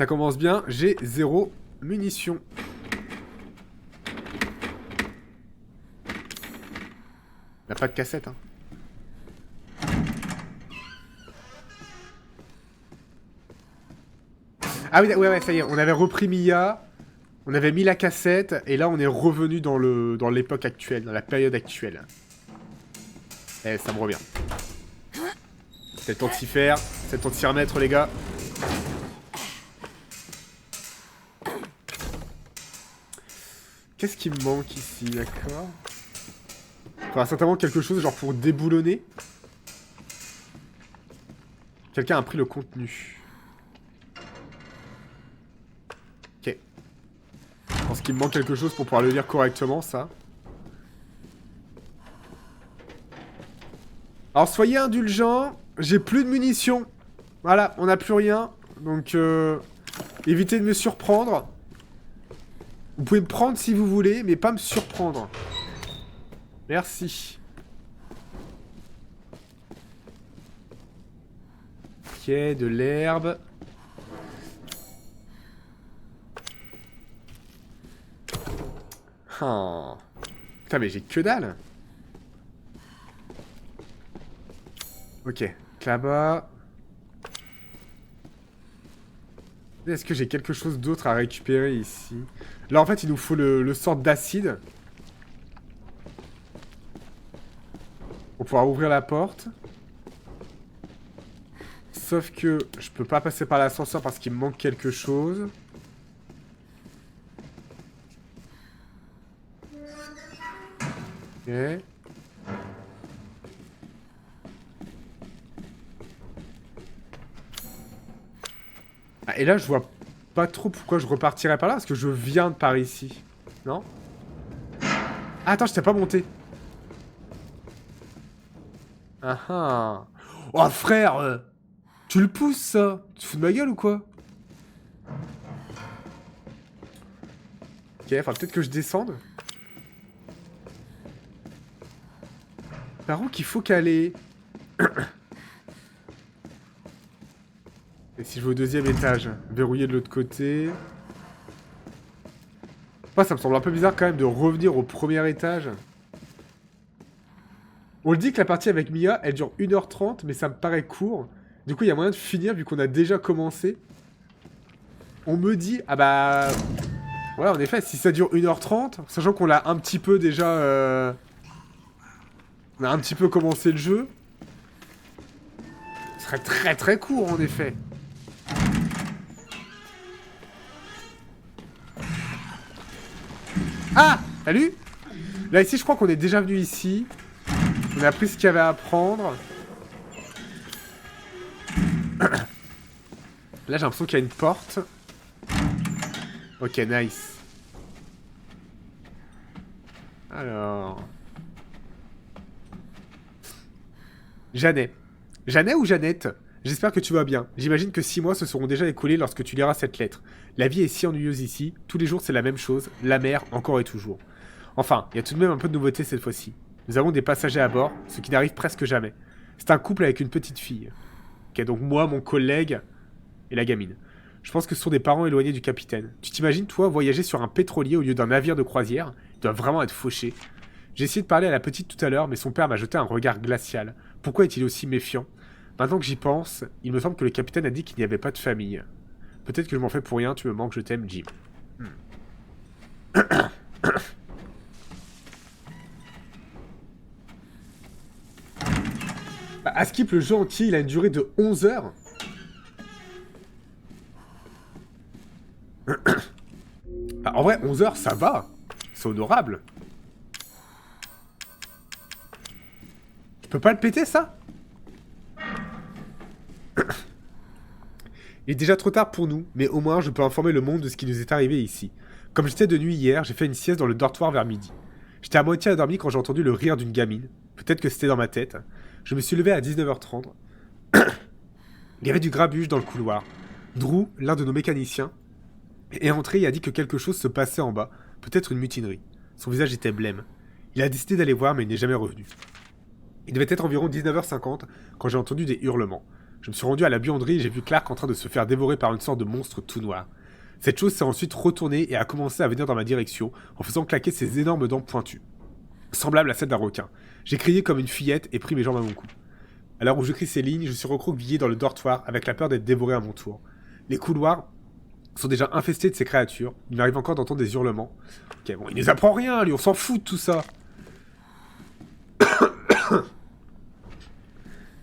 Ça commence bien, j'ai 0 munitions. Il n'y a pas de cassette, hein. Ah oui, ouais, ça y est, on avait repris Mia, on avait mis la cassette, et là on est revenu dans l'époque actuelle, dans la période actuelle. Eh, ça me revient. C'est le temps de s'y faire, c'est le temps de s'y remettre, les gars. Qu'est-ce qui me manque ici, d'accord? Il faudra certainement quelque chose, genre pour déboulonner. Quelqu'un a pris le contenu. Ok. Je pense qu'il me manque quelque chose pour pouvoir le lire correctement, ça. Alors, soyez indulgents. J'ai plus de munitions. Voilà, on n'a plus rien. Donc, évitez de me surprendre. Vous pouvez me prendre si vous voulez, mais pas me surprendre. Merci. Ok, de l'herbe. Oh. Putain, mais j'ai que dalle. Ok, là-bas. Est-ce que j'ai quelque chose d'autre à récupérer ici? Là, en fait, il nous faut le sort d'acide. Pour pouvoir ouvrir la porte. Sauf que je peux pas passer par l'ascenseur parce qu'il me manque quelque chose. Ok. Ah, et là, je vois pas trop pourquoi je repartirais par là, parce que je viens de par ici. Non? Ah, attends, je t'ai pas monté. Ah ah. Oh, frère, tu le pousses, ça? Tu te fous de ma gueule ou quoi? Ok, enfin, peut-être que je descende. Par où qu'il faut qu'aller? Et si je vais au deuxième étage? Verrouillé de l'autre côté. Oh, ça me semble un peu bizarre quand même de revenir au premier étage. On le dit que la partie avec Mia, elle dure 1h30, mais ça me paraît court. Du coup, il y a moyen de finir vu qu'on a déjà commencé. On me dit... Ah bah... Ouais, en effet, si ça dure 1h30, sachant qu'on l'a un petit peu déjà... On a un petit peu commencé le jeu. Ce serait très très court, en effet. Ah! Salut! Là, ici, je crois qu'on est déjà venu ici. On a pris ce qu'il y avait à prendre. Là, j'ai l'impression qu'il y a une porte. Ok, nice. Alors... Jeannet. Jeannet ou Jeannette? J'espère que tu vas bien. J'imagine que 6 mois se seront déjà écoulés lorsque tu liras cette lettre. La vie est si ennuyeuse ici. Tous les jours, c'est la même chose. La mer, encore et toujours. Enfin, il y a tout de même un peu de nouveauté cette fois-ci. Nous avons des passagers à bord, ce qui n'arrive presque jamais. C'est un couple avec une petite fille. Ok, donc moi, mon collègue et la gamine. Je pense que ce sont des parents éloignés du capitaine. Tu t'imagines, toi, voyager sur un pétrolier au lieu d'un navire de croisière? Il doit vraiment être fauché. J'ai essayé de parler à la petite tout à l'heure, mais son père m'a jeté un regard glacial. Pourquoi est-il aussi méfiant? Maintenant que j'y pense, il me semble que le capitaine a dit qu'il n'y avait pas de famille. Peut-être que je m'en fais pour rien, tu me manques, je t'aime, Jim. Bah, à skip, le jeu entier, il a une durée de 11 heures. Bah, en vrai, 11 heures, ça va. C'est honorable. Je peux pas le péter, ça? Il est déjà trop tard pour nous, mais au moins je peux informer le monde de ce qui nous est arrivé ici. Comme j'étais de nuit hier, j'ai fait une sieste dans le dortoir vers midi. J'étais à moitié endormi quand j'ai entendu le rire d'une gamine. Peut-être que c'était dans ma tête. Je me suis levé à 19h30. Il y avait du grabuge dans le couloir. Drew, l'un de nos mécaniciens, est entré et a dit que quelque chose se passait en bas. Peut-être une mutinerie. Son visage était blême. Il a décidé d'aller voir, mais il n'est jamais revenu. Il devait être environ 19h50 quand j'ai entendu des hurlements. Je me suis rendu à la buanderie et j'ai vu Clark en train de se faire dévorer par une sorte de monstre tout noir. Cette chose s'est ensuite retournée et a commencé à venir dans ma direction en faisant claquer ses énormes dents pointues, semblables à celles d'un requin. J'ai crié comme une fillette et pris mes jambes à mon cou. À l'heure où j'écris ces lignes, je suis recroquevillé dans le dortoir avec la peur d'être dévoré à mon tour. Les couloirs sont déjà infestés de ces créatures. Il m'arrive encore d'entendre des hurlements. Ok, bon, il nous apprend rien, lui, on s'en fout de tout ça.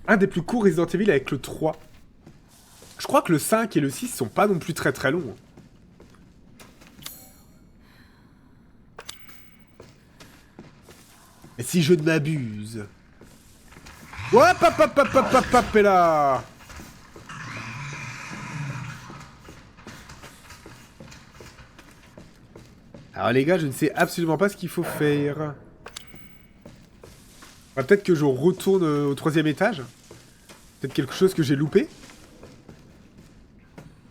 Un des plus courts Resident Evil avec le 3. Je crois que le 5 et le 6 sont pas non plus très très longs. Et si je ne m'abuse... Hop hop hop hop hop hop hop et là. Alors les gars, je ne sais absolument pas ce qu'il faut faire. Peut-être que je retourne au 3e étage. Peut-être quelque chose que j'ai loupé.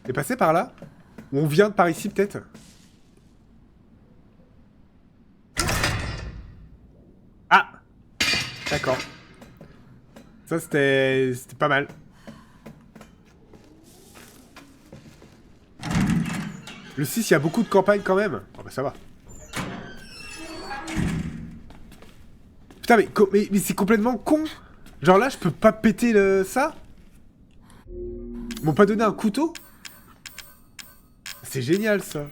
Est passé par là. Ou on vient de par ici peut-être. Ah. D'accord. Ça c'était pas mal. Le 6, il y a beaucoup de campagnes quand même. Oh bah ça va. Putain mais c'est complètement con. Genre là je peux pas péter ça. Ils m'ont pas donné un couteau. C'est génial ça.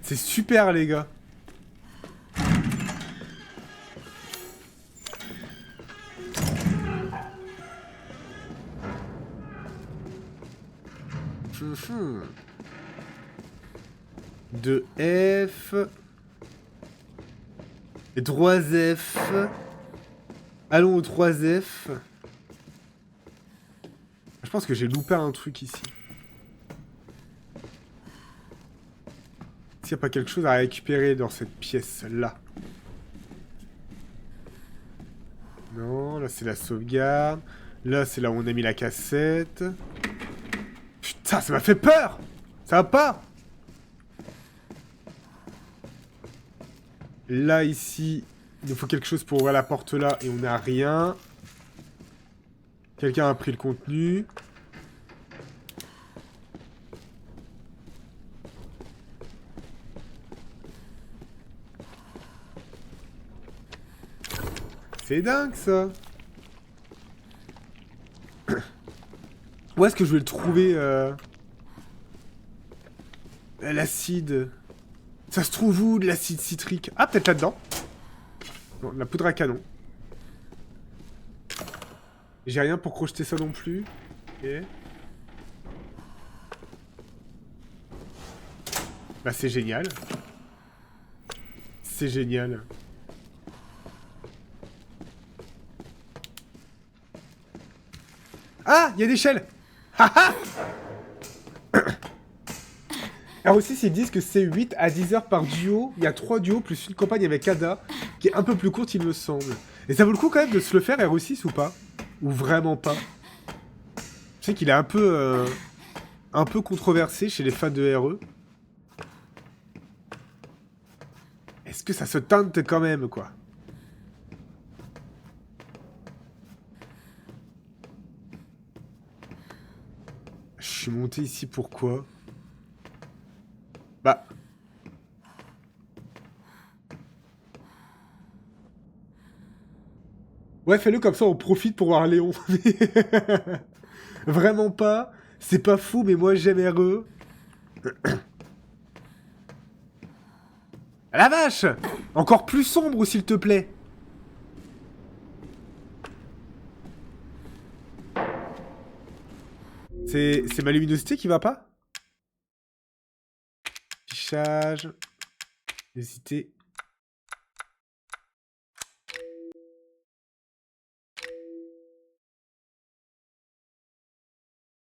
C'est super les gars. De F. Et 3F. Allons au 3F. Je pense que j'ai loupé un truc ici. S'il n'y a pas quelque chose à récupérer dans cette pièce-là. Non, là c'est la sauvegarde. Là c'est là où on a mis la cassette. Putain, ça m'a fait peur. Ça va pas. Là, ici, il nous faut quelque chose pour ouvrir la porte là et on n'a rien. Quelqu'un a pris le contenu. C'est dingue ça. Où est-ce que je vais le trouver l'acide? Ça se trouve où de l'acide citrique? Ah, peut-être là-dedans. Non, de la poudre à canon. J'ai rien pour crocheter ça non plus. Ok. Bah c'est génial. C'est génial. Ah, il y a des shells. Haha. Alors aussi, ils disent que c'est 8 à 10 heures par duo. Il y a 3 duos plus une campagne avec Ada, qui est un peu plus courte, il me semble. Et ça vaut le coup quand même de se le faire RE6 ou pas? Ou vraiment pas? Je sais qu'il est un peu controversé chez les fans de RE. Est-ce que ça se teinte quand même, quoi? Je suis monté ici pourquoi? Bah... Ouais, fais-le comme ça, on profite pour voir Léon. Vraiment pas. C'est pas fou, mais moi j'aime RE. Ah la vache! Encore plus sombre, s'il te plaît. C'est ma luminosité qui va pas? Affichage. Luminosité.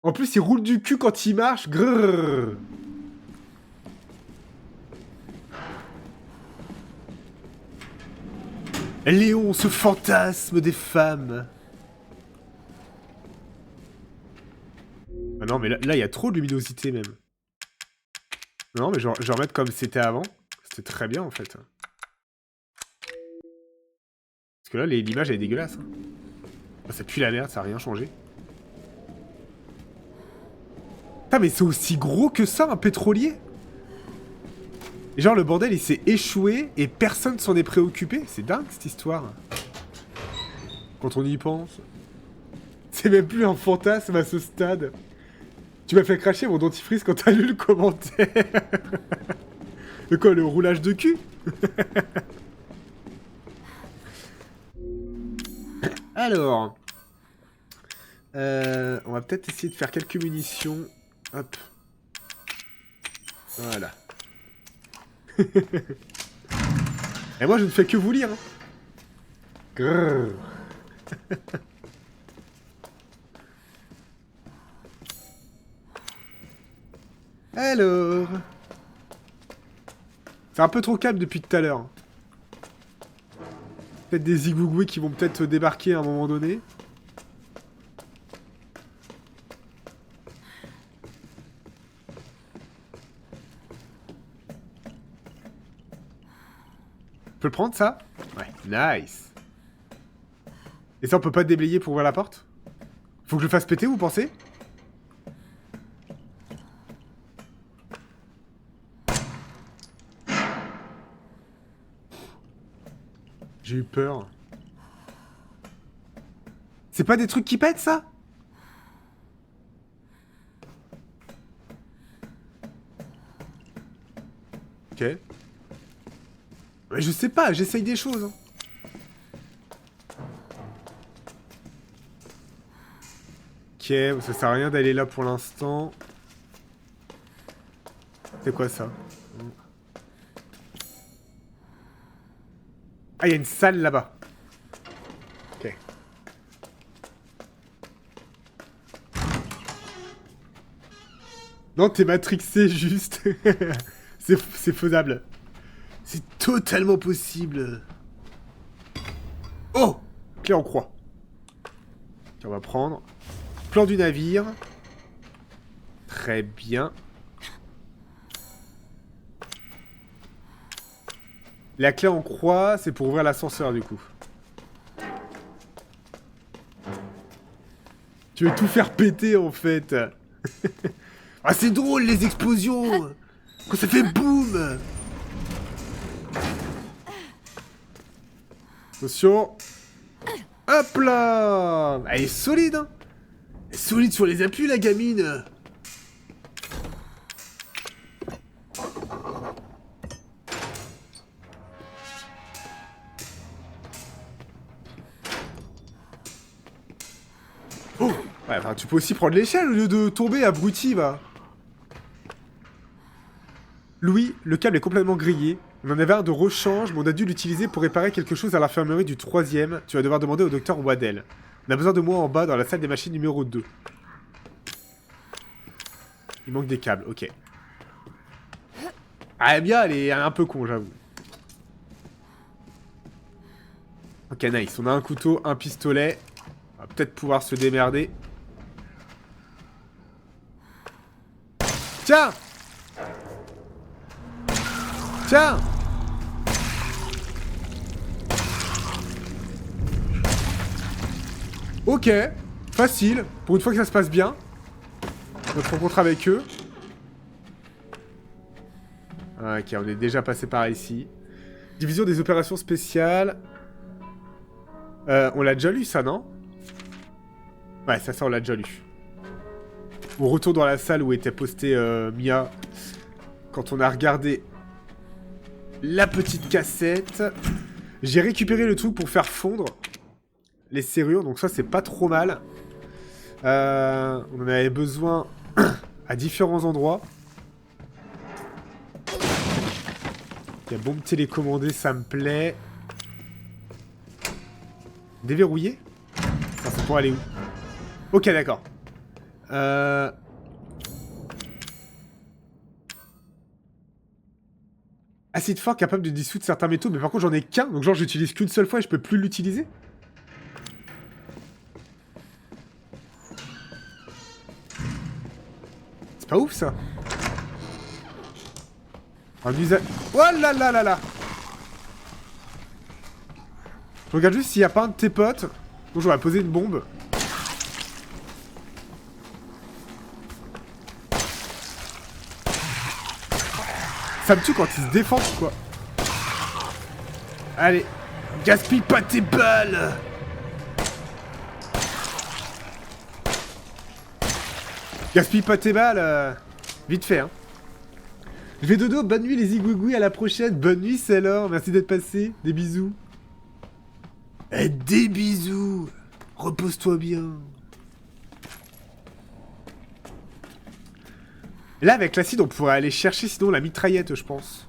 En plus, il roule du cul quand il marche. Grrr. Léon, ce fantasme des femmes. Ah non, mais là, il y a trop de luminosité, même. Non, mais je vais remettre comme c'était avant. C'était très bien, en fait. Parce que là, l'image, elle est dégueulasse. Hein. Ça pue la merde, ça a rien changé. Putain, mais c'est aussi gros que ça, un pétrolier? Et genre, le bordel, il s'est échoué et personne s'en est préoccupé. C'est dingue, cette histoire. Quand on y pense. C'est même plus un fantasme à ce stade. Tu m'as fait cracher mon dentifrice quand t'as lu le commentaire. De quoi, le roulage de cul? Alors... on va peut-être essayer de faire quelques munitions. Hop. Voilà. Et moi, je ne fais que vous lire. Hein. Grrr. Alors... C'est un peu trop calme depuis tout à l'heure. Peut-être des zigouigouis qui vont peut-être débarquer à un moment donné. Je peux le prendre, ça? Ouais, nice. Et ça, on peut pas déblayer pour ouvrir la porte? Faut que je le fasse péter, vous pensez? J'ai eu peur. C'est pas des trucs qui pètent, ça? Ok. Mais je sais pas, j'essaye des choses. Hein. Ok, ça sert à rien d'aller là pour l'instant. C'est quoi ça? Ah, il y a une salle là-bas. Ok. Non, t'es matrixé juste. C'est faisable. C'est totalement possible. Oh! Clé en croix. Ok, on va prendre. Plan du navire. Très bien. La clé en croix, c'est pour ouvrir l'ascenseur, du coup. Tu veux tout faire péter, en fait. Ah, c'est drôle, les explosions. Quand ça fait boum. Attention. Hop là. Elle est solide, hein. Elle est solide sur les appuis, la gamine. Oh. Ouais, enfin, tu peux aussi prendre l'échelle au lieu de tomber, abruti, va. Louis, le câble est complètement grillé. On en avait un de rechange, mais on a dû l'utiliser pour réparer quelque chose à l'infirmerie du 3e. Tu vas devoir demander au docteur Waddell. On a besoin de moi en bas dans la salle des machines numéro 2. Il manque des câbles, ok. Ah, bien, elle est un peu con, j'avoue. Ok, nice. On a un couteau, un pistolet. On va peut-être pouvoir se démerder. Tiens! Tiens! Ok, facile. Pour une fois que ça se passe bien. Notre rencontre avec eux. Ok, on est déjà passé par ici. Division des opérations spéciales. On l'a déjà lu, ça, non? Ouais, ça, on l'a déjà lu. On retourne dans la salle où était postée Mia. Quand on a regardé la petite cassette. J'ai récupéré le truc pour faire fondre les serrures, donc ça, c'est pas trop mal. On en avait besoin à différents endroits. Il y a bombe télécommandée, ça me plaît. Déverrouiller? Ça, c'est pour aller où? Ok, d'accord. Acide fort capable de dissoudre certains métaux, mais par contre j'en ai qu'un, donc genre j'utilise qu'une seule fois et je peux plus l'utiliser? C'est pas ouf ça. Un usage... Oh là là là là. Je regarde juste s'il n'y a pas un de tes potes. Donc j'aurais posé une bombe. Ça me tue quand ils se défendent, quoi. Allez, gaspille pas tes balles. Gaspille pas tes balles, vite fait, hein. Je vais dodo, bonne nuit les zigouigouis, à la prochaine. Bonne nuit, c'est alors, merci d'être passé. Des bisous. Eh, des bisous. Repose-toi bien. Là, avec l'acide, on pourrait aller chercher sinon la mitraillette, je pense.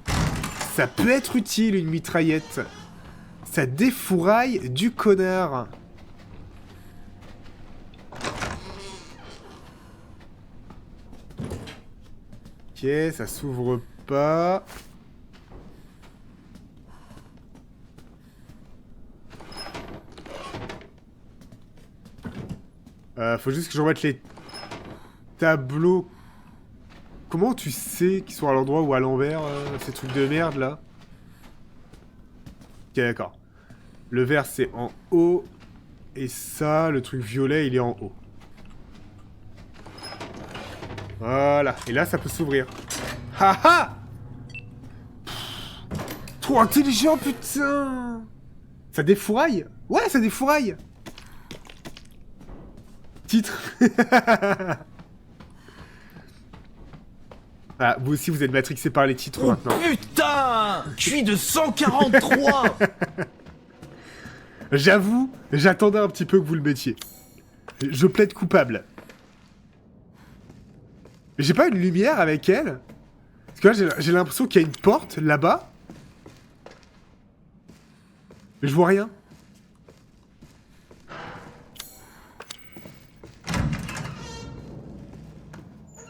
Ça peut être utile, une mitraillette. Ça défouraille du connard. Ok, ça s'ouvre pas. Faut juste que je remette les tableaux. Comment tu sais qu'ils sont à l'endroit ou à l'envers, ces trucs de merde là? Ok, d'accord. Le vert c'est en haut. Et ça, le truc violet, il est en haut. Voilà. Et là, ça peut s'ouvrir. Haha! Trop intelligent, putain! Ça défouraille? Ouais, ça défouraille! Titre. Ah, vous aussi, vous êtes matrixé par les titres maintenant. Putain! Je suis de 143! J'avoue, j'attendais un petit peu que vous le mettiez. Je plaide coupable. J'ai pas une lumière avec elle? Parce que là, j'ai l'impression qu'il y a une porte là-bas. Mais je vois rien.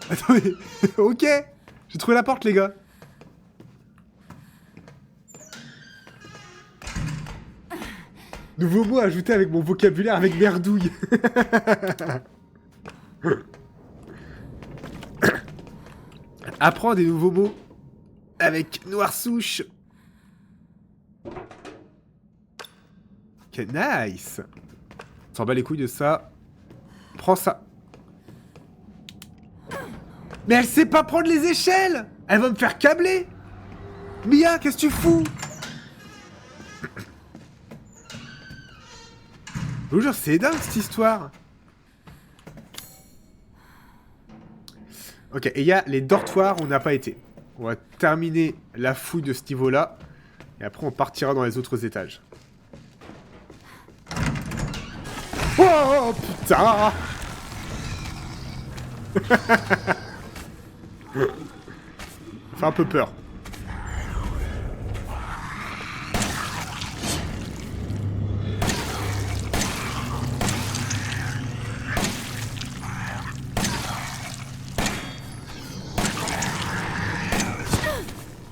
Attendez, ok. J'ai trouvé la porte, les gars. Nouveau mot ajouté avec mon vocabulaire avec merdouille. Apprends des nouveaux mots avec noir souche. Ok, nice. On s'en bat les couilles de ça. Prends ça. Mais elle sait pas prendre les échelles. Elle va me faire câbler. Mia, qu'est-ce que tu fous? Je vous jure, c'est dingue cette histoire. Ok, et il y a les dortoirs où on n'a pas été. On va terminer la fouille de ce niveau-là. Et après, on partira dans les autres étages. Oh, putain! Ça fait un peu peur.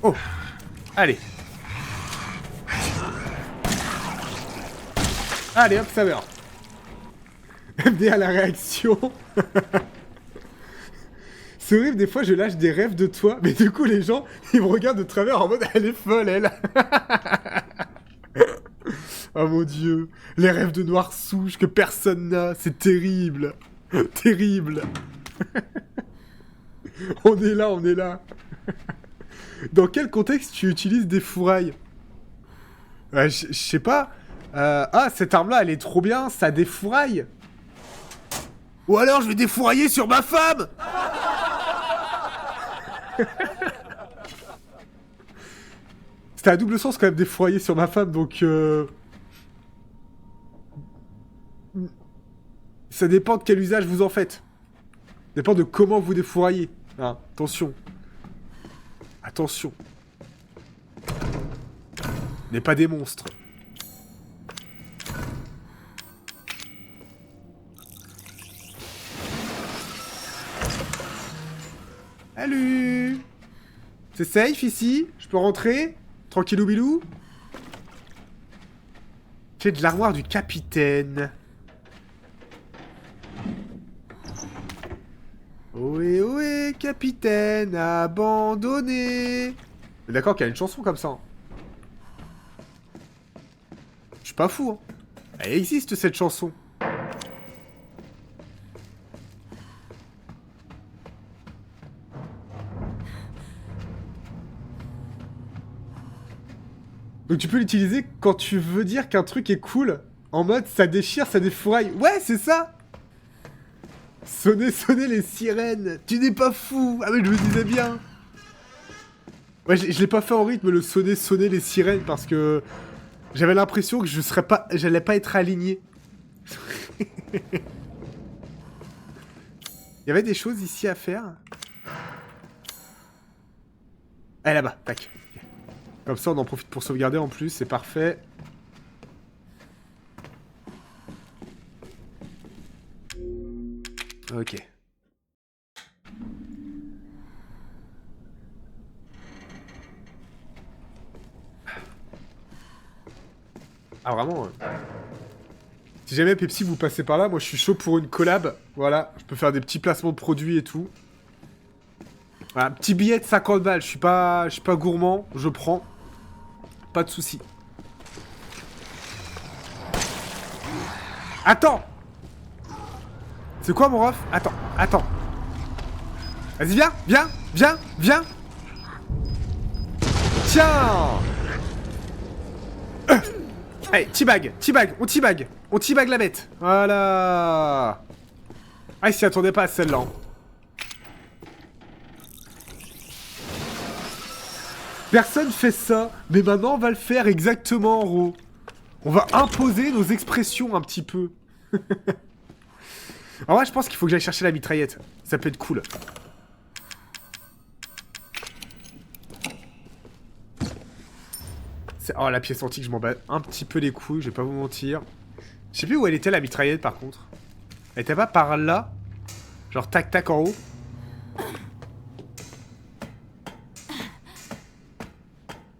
Oh! Allez! Allez, hop, ça meurt! Bien la réaction! C'est horrible, des fois je lâche des rêves de toi, mais du coup les gens, ils me regardent de travers en mode elle est folle, elle! Oh mon dieu! Les rêves de noir souche que personne n'a, c'est terrible! Terrible! On est là, on est là! Dans quel contexte tu utilises des fourrailles? Je sais pas. Ah, cette arme-là, elle est trop bien, ça défouraille. Ou alors, je vais défourailler sur ma femme. C'était à double sens quand même, défourailler sur ma femme, donc... Ça dépend de quel usage vous en faites. Ça dépend de comment vous défouraillez. Ah, attention. Attention. On n'est pas des monstres. Salut! C'est safe ici? Je peux rentrer? Tranquillou bilou? J'ai de l'armoire du capitaine. Ohé ohé, capitaine abandonné. D'accord qu'il y a une chanson comme ça. Je suis pas fou, hein. Elle existe cette chanson. Donc tu peux l'utiliser quand tu veux dire qu'un truc est cool. En mode ça déchire, ça défouraille. Ouais, c'est ça. Sonnez, sonnez les sirènes. Tu n'es pas fou. Ah mais je me disais bien. Ouais, je l'ai pas fait en rythme le sonner, sonner les sirènes parce que j'avais l'impression que j'allais pas être aligné. Il y avait des choses ici à faire. Ah là-bas, tac. Comme ça on en profite pour sauvegarder en plus, c'est parfait. Ok. Ah vraiment Si jamais Pepsi vous passez par là, moi je suis chaud pour une collab. Voilà, je peux faire des petits placements de produits et tout. Voilà, petit billet de 50 balles, je suis pas gourmand, je prends. Pas de soucis. Attends. C'est quoi mon ref? Attends. Vas-y, viens. Tiens. Allez, teabag, on teabag la bête. Voilà. Ah, il s'y attendait pas à celle-là. Hein. Personne fait ça, mais maintenant on va le faire exactement en gros. On va imposer nos expressions un petit peu. En vrai, je pense qu'il faut que j'aille chercher la mitraillette. Ça peut être cool. Oh, la pièce antique, je m'en bats un petit peu les couilles, je vais pas vous mentir. Je sais plus où elle était, la mitraillette, par contre. Elle était pas par là? Genre tac-tac en haut?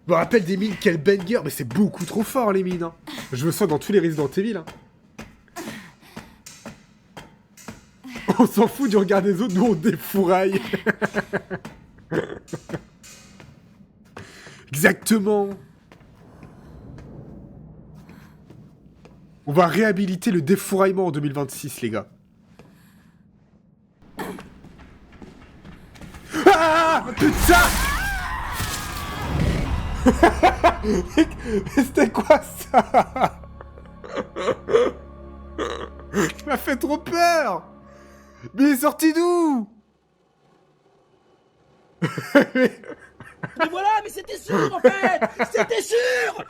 Je me rappelle des mines, quel banger. Mais c'est beaucoup trop fort, les mines. Hein. Je me sens dans tous les Resident Evil. Hein. On s'en fout du regard des autres, nous on défouraille. Exactement. On va réhabiliter le défouraillement en 2026, les gars. Ah putain. C'était quoi ça? Ça m'a fait trop peur. Mais il est sorti d'où? Mais voilà, mais c'était sûr en fait. C'était sûr.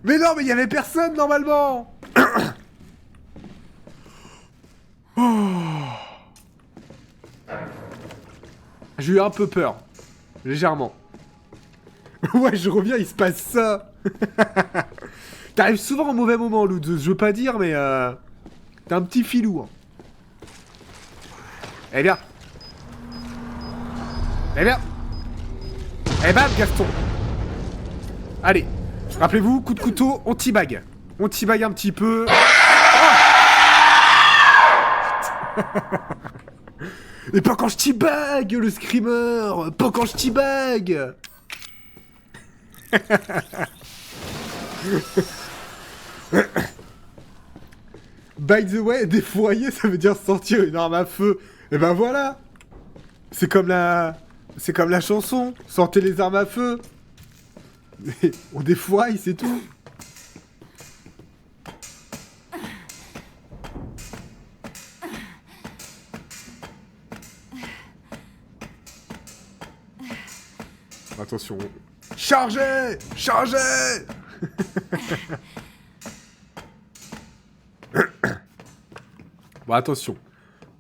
Mais non, mais il y avait personne normalement. Oh. J'ai eu un peu peur. Légèrement. Ouais, je reviens, il se passe ça. T'arrives souvent au mauvais moment, Lutz. Je veux pas dire, mais t'es un petit filou. Hein. Eh bien. Eh bien. Eh bam, Gaston. Allez. Rappelez-vous, coup de couteau, on teabag. On teabag un petit peu. Oh. Et pas quand je teabag, le screamer. Pas quand je teabag. By the way, défourailler, ça veut dire sortir une arme à feu. Et ben voilà. C'est comme la chanson. Sortez les armes à feu. Mais on défouraille, c'est tout. Attention. Chargez! Chargez! Bon, attention.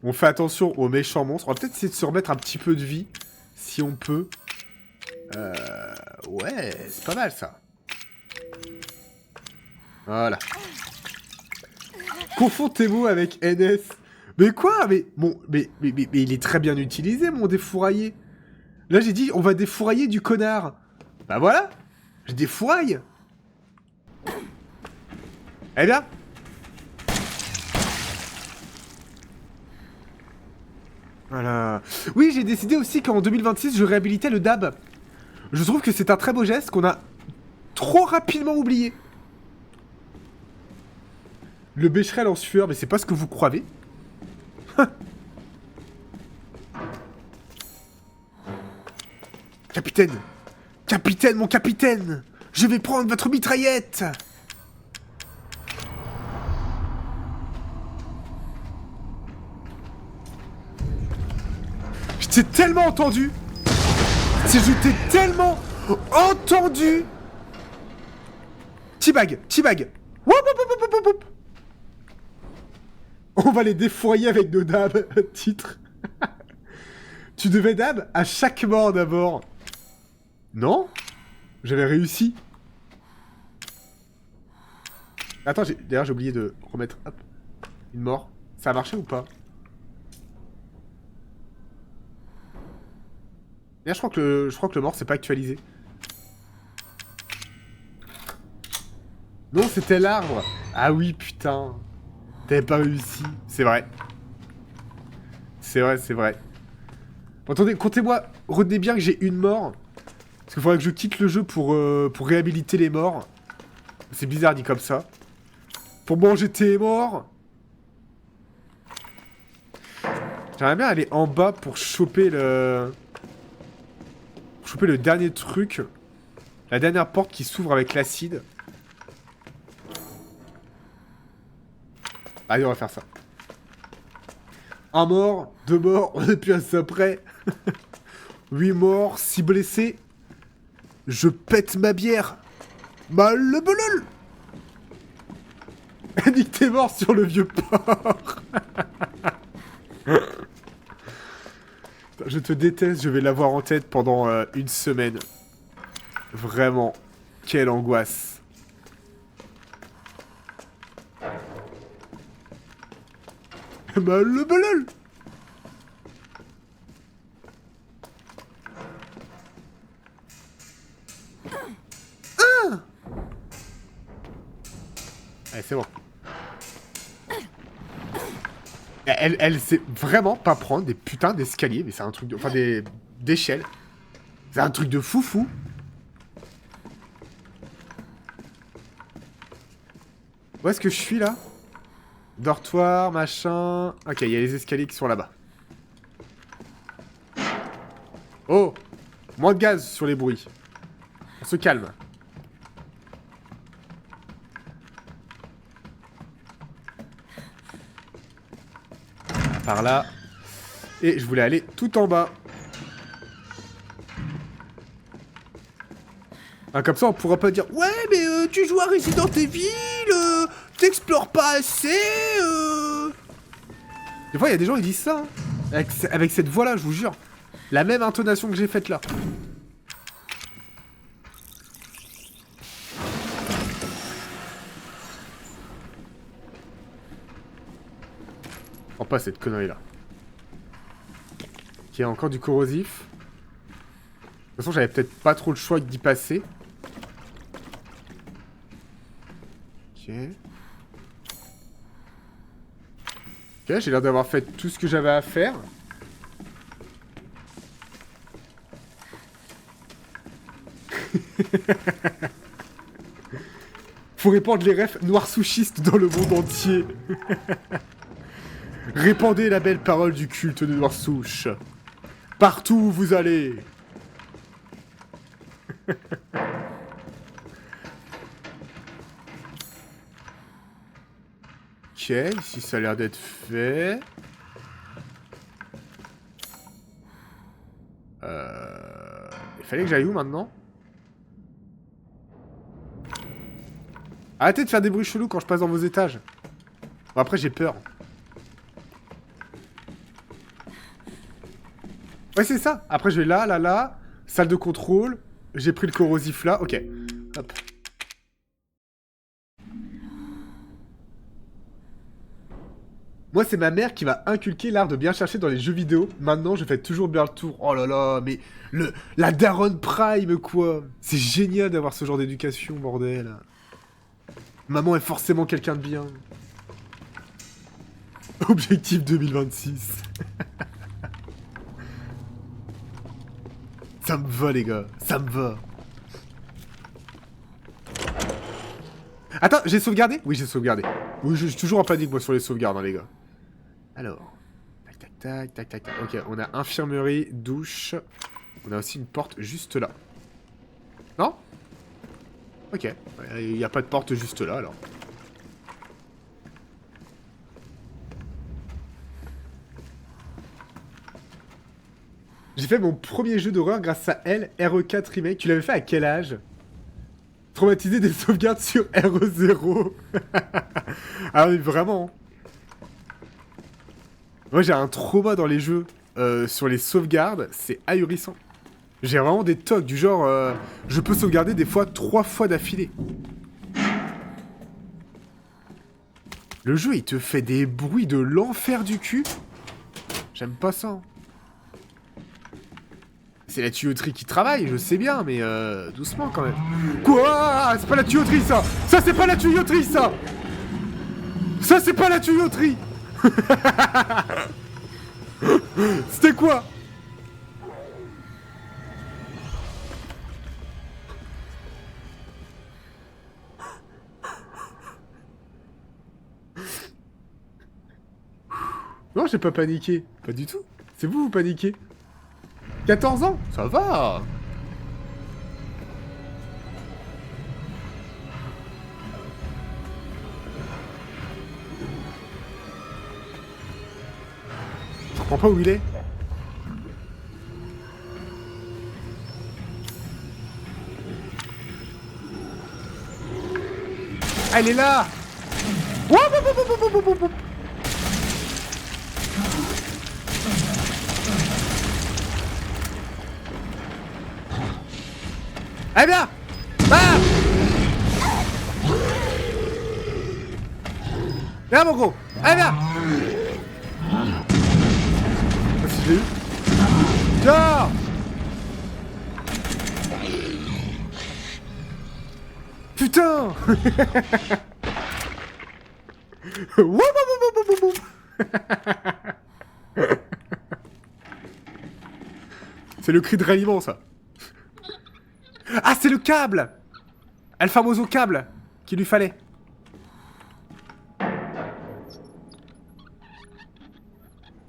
On fait attention aux méchants monstres. On va peut-être essayer de se remettre un petit peu de vie. Si on peut. Ouais, c'est pas mal, ça. Voilà. Confonds tes mots avec NS. Mais quoi? Mais il est très bien utilisé, mon défouraillé. Là, j'ai dit, on va défourailler du connard. Bah voilà. Je défouraille. Eh bien. Voilà. Oui, j'ai décidé aussi qu'en 2026, je réhabilitais le dab. Je trouve que c'est un très beau geste qu'on a trop rapidement oublié. Le Becherel en sueur, mais c'est pas ce que vous croyez. Capitaine. Capitaine, mon capitaine. Je vais prendre votre mitraillette. Je t'ai tellement entendu. Je t'ai tellement entendu. T-bag. Woup, woup, woup, woup, woup. On va les défourailler avec nos dabs. Titre. Tu devais dab à chaque mort d'abord. Non? J'avais réussi. Attends, d'ailleurs j'ai oublié de remettre, hop, une mort. Ça a marché ou pas? D'ailleurs je crois que le mort c'est pas actualisé. Non, c'était l'arbre. Ah oui, putain. T'avais pas réussi. C'est vrai. C'est vrai. Bon, attendez, comptez-moi. Retenez bien que j'ai une mort. Parce qu'il faudrait que je quitte le jeu pour réhabiliter les morts. C'est bizarre dit comme ça. Pour manger tes morts. J'aimerais bien aller en bas pour choper le... dernier truc. La dernière porte qui s'ouvre avec l'acide. Allez, on va faire ça. Un mort, 2 morts, on est plus à ça près. 8 morts, 6 blessés. Je pète ma bière. Bah le belol. Nick, t'es mort sur le vieux port. Je te déteste, je vais l'avoir en tête pendant une semaine. Vraiment, quelle angoisse. Bah le belol. Allez, c'est bon. Elle sait vraiment pas prendre des putains d'escaliers, mais c'est un truc de... Enfin, d'échelles. C'est un truc de foufou. Où est-ce que je suis, là? Dortoir, machin... Ok, il y a les escaliers qui sont là-bas. Oh! Moins de gaz sur les bruits. On se calme. Par là. Et je voulais aller tout en bas. Ah, comme ça, on pourra pas dire ouais, mais tu joues à Resident Evil, t'explores pas assez. Des fois, il y a des gens qui disent ça. Hein. Avec cette voix-là, je vous jure. La même intonation que j'ai faite là. Pas cette connerie là. Il y a encore du corrosif. De toute façon, j'avais peut-être pas trop le choix d'y passer. Ok. Ok, j'ai l'air d'avoir fait tout ce que j'avais à faire. Faut répandre les refs noirsoushistes dans le monde entier. Répandez la belle parole du culte de Noirsouche. Partout où vous allez. Ok, ici ça a l'air d'être fait. Il fallait que j'aille où maintenant? Arrêtez de faire des bruits chelous quand je passe dans vos étages. Bon, après j'ai peur. Ouais, c'est ça. Après, je vais là. Salle de contrôle. J'ai pris le corrosif là. Ok. Hop. Moi, c'est ma mère qui m'a inculqué l'art de bien chercher dans les jeux vidéo. Maintenant, je fais toujours bien le tour. Oh là là, mais la daronne prime, quoi. C'est génial d'avoir ce genre d'éducation, bordel. Maman est forcément quelqu'un de bien. Objectif 2026. Ça me va, les gars. Ça me va. Attends, j'ai sauvegardé? Oui, j'ai sauvegardé. Oui, je suis toujours en panique, moi, sur les sauvegardes, hein, les gars. Alors. Tac. Ok, on a infirmerie, douche. On a aussi une porte juste là. Non? Ok. Il n'y a pas de porte juste là, alors. J'ai fait mon premier jeu d'horreur grâce à elle, RE4 Remake. Tu l'avais fait à quel âge? Traumatiser des sauvegardes sur RE0. Ah oui, vraiment. Moi, j'ai un trauma dans les jeux sur les sauvegardes. C'est ahurissant. J'ai vraiment des tocs du genre... je peux sauvegarder des fois 3 fois d'affilée. Le jeu, il te fait des bruits de l'enfer du cul. J'aime pas ça. C'est la tuyauterie qui travaille, je sais bien, mais doucement quand même. Quoi? C'est pas la tuyauterie, ça! Ça, c'est pas la tuyauterie, ça! Ça, c'est pas la tuyauterie! C'était quoi? Non, j'ai pas paniqué. Pas du tout. C'est vous paniquez. 14 ans? Ça va. Je comprends pas où il est. Ah, elle est là. Woup, woup, woup, woup, woup, woup, woup. Allez, viens. Ah. Viens, mon gros. Allez, viens. Ah, si je l'ai eu. Tiens. Putain. Woup, woup, woup, woup, woup. C'est le cri de ralliement, ça. Ah, c'est le câble. El famoso câble qu'il lui fallait.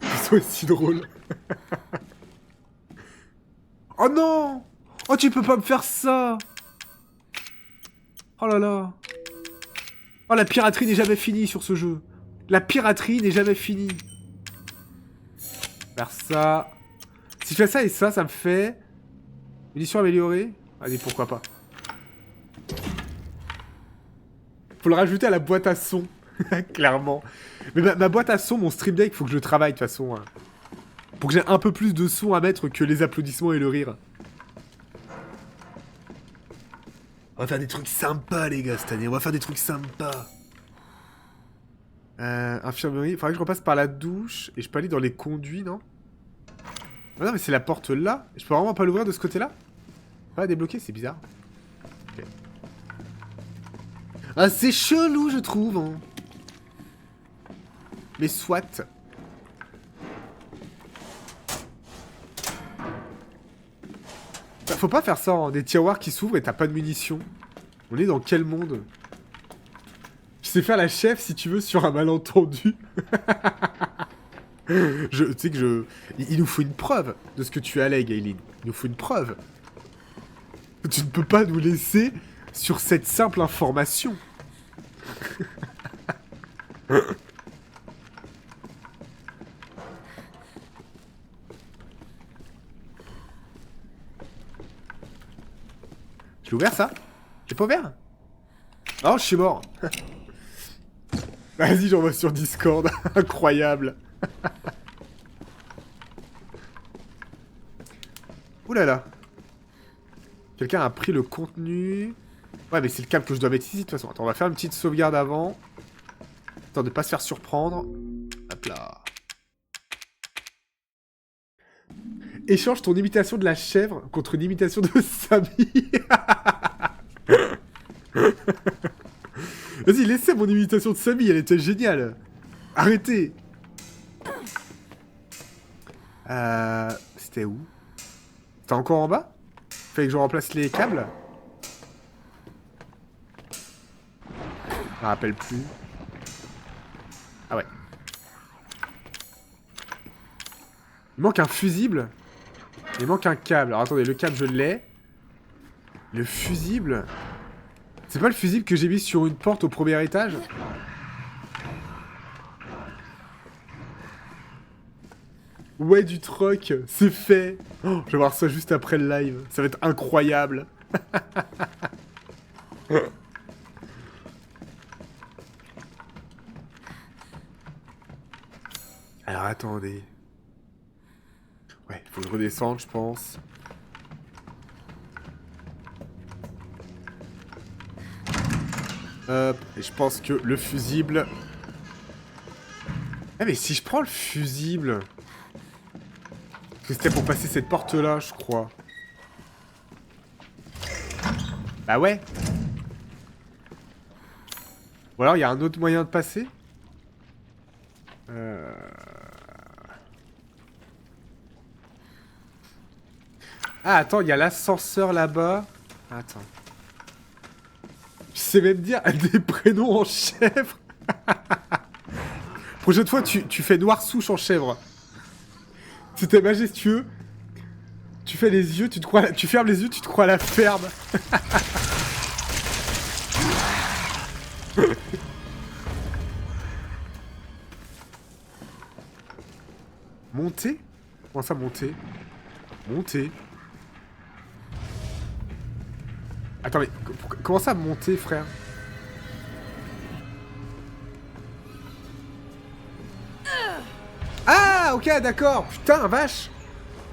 C'est aussi drôle. Oh non. Oh, tu peux pas me faire ça. Oh là là. Oh, la piraterie n'est jamais finie sur ce jeu. La piraterie n'est jamais finie. Faire ça. Si je fais ça et ça, ça me fait... Munitions améliorées. Allez, pourquoi pas. Faut le rajouter à la boîte à son. Clairement. Mais ma boîte à son, mon stream deck, faut que je le travaille de toute façon. Hein. Pour que j'ai un peu plus de son à mettre que les applaudissements et le rire. On va faire des trucs sympas, les gars, cette année. On va faire des trucs sympas. Infirmerie. Faudrait que je repasse par la douche. Et je peux aller dans les conduits, non? Ah non, mais c'est la porte là. Je peux vraiment pas l'ouvrir de ce côté-là? Pas débloquer, c'est bizarre. Okay. Ah, c'est chelou, je trouve. Hein. Mais soit. Faut pas faire ça, hein. Des tiroirs qui s'ouvrent et t'as pas de munitions. On est dans quel monde? Tu sais faire la chef, si tu veux, sur un malentendu. Tu sais que je... Il nous faut une preuve de ce que tu allègues, Aileen. Il nous faut une preuve. Tu ne peux pas nous laisser sur cette simple information. Je l'ai ouvert, ça? J'ai pas ouvert? Oh, je suis mort. Vas-y, j'envoie sur Discord. Incroyable. Ouh là là. Quelqu'un a pris le contenu. Ouais, mais c'est le câble que je dois mettre ici, de toute façon. Attends, on va faire une petite sauvegarde avant. Attends, de pas se faire surprendre. Hop là. Échange ton imitation de la chèvre contre une imitation de Samy. Vas-y, laissez mon imitation de Samy, elle était géniale. Arrêtez. C'était où? C'était encore en bas? Fallait que je remplace les câbles? Je me rappelle plus. Ah ouais. Il manque un fusible. Il manque un câble. Alors attendez, le câble je l'ai. Le fusible... C'est pas le fusible que j'ai mis sur une porte au premier étage? Ouais, du troc, c'est fait. Oh, je vais voir ça juste après le live. Ça va être incroyable. Alors, attendez. Ouais, faut que je redescende, je pense. Hop, et je pense que le fusible... Ah, mais si je prends le fusible... Parce que c'était pour passer cette porte-là, je crois. Bah ouais. Ou alors, il y a un autre moyen de passer. Ah, attends, il y a l'ascenseur là-bas. Attends. Je sais même dire des prénoms en chèvre. Prochaine fois, tu fais noir souche en chèvre. C'était majestueux. Tu fais les yeux, tu fermes les yeux, tu te crois à la ferme. Monter? Comment ça, monter? Monter? Attends, mais comment ça, monter, frère? Ah, ok, d'accord. Putain, vache.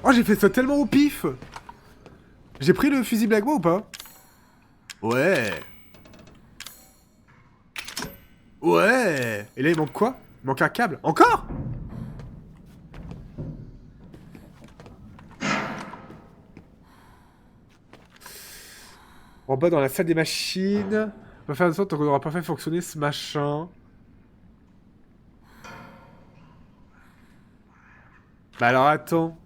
Oh, j'ai fait ça tellement au pif. J'ai pris le fusible avec moi ou pas? Ouais. Ouais. Et là, il manque quoi? Il manque un câble. Encore? En bas, dans la salle des machines. On va faire en sorte qu'on n'aura pas fait fonctionner ce machin. Bah alors, attends.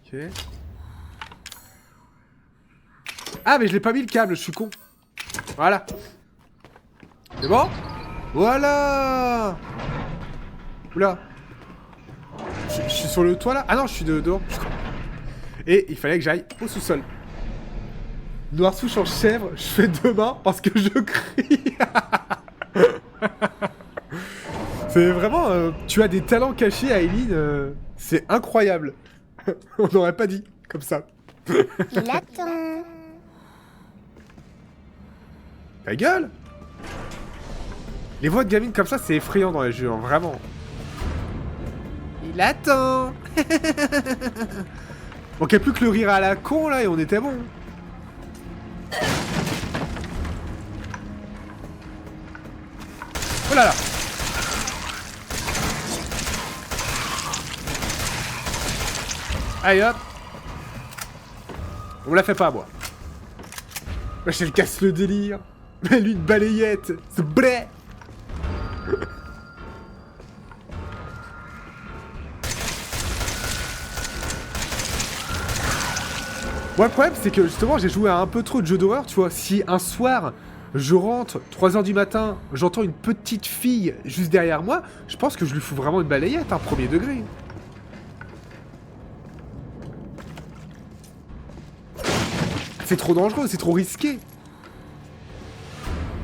Ok. Ah, mais je l'ai pas mis le câble, je suis con. Voilà. C'est bon? Voilà. Oula. Je suis sur le toit, là? Ah non, je suis dehors. Et il fallait que j'aille au sous-sol. Noir souche en chèvre, je fais 2 mains parce que je crie. C'est vraiment... tu as des talents cachés, Aileen. C'est incroyable. On n'aurait pas dit comme ça. Il attend. Ta gueule! Les voix de gamine comme ça, c'est effrayant dans les jeux, hein, vraiment. Il attend. Manquait plus que le rire à la con, là, et on était bon. Oh là là! Allez hop! On me la fait pas, moi. Moi, je le casse le délire. Mais lui, une balayette. C'est blé. Moi, le problème, c'est que justement, j'ai joué à un peu trop de jeux d'horreur, tu vois. Si un soir, je rentre, 3h du matin, j'entends une petite fille juste derrière moi, je pense que je lui fous vraiment une balayette, hein, premier degré. C'est trop dangereux, c'est trop risqué.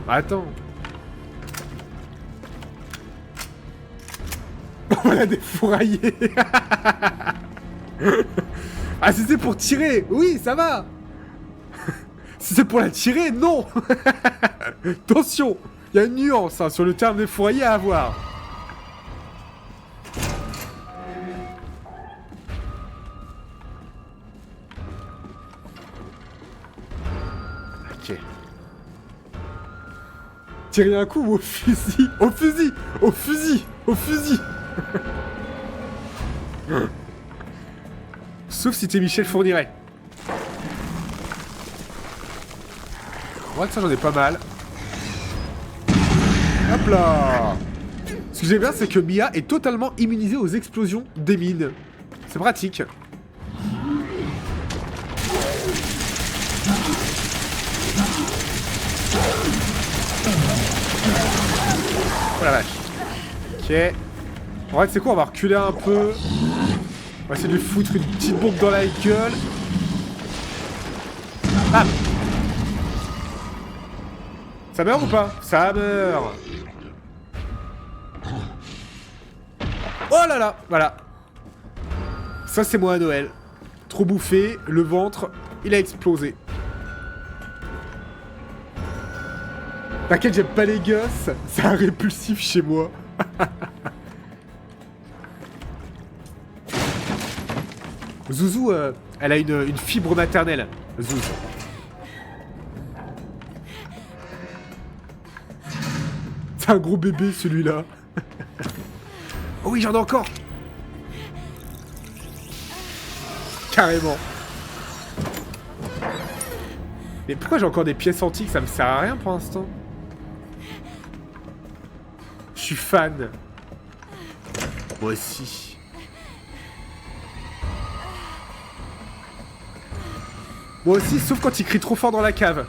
Attends. On l'a défouraillé. Ah, si c'est pour tirer, oui, ça va. Si c'est pour la tirer, non. Attention, il y a une nuance hein, sur le terme défouraillé à avoir. Ok. Tirer un coup ou au fusil? Au fusil! Au fusil! Au fusil! Sauf si t'es Michel Fourniret. Moi, ça, j'en ai pas mal. Hop là! Ce que j'aime bien, c'est que Mia est totalement immunisée aux explosions des mines. C'est pratique. Oh la vache. Ok. En vrai, c'est quoi? On va reculer un peu. On va essayer de lui foutre une petite bombe dans la gueule. Bam! Ça meurt ou pas? Ça meurt. Oh là là, voilà. Ça c'est moi à Noël. Trop bouffé, le ventre, il a explosé. T'inquiète, j'aime pas les gosses, c'est un répulsif chez moi. Zouzou, elle a une fibre maternelle. Zouzou. C'est un gros bébé celui-là. Oh oui, j'en ai encore. Carrément. Mais pourquoi j'ai encore des pièces antiques? Ça me sert à rien pour l'instant. Je suis fan. Moi aussi. Moi aussi, sauf quand il crie trop fort dans la cave.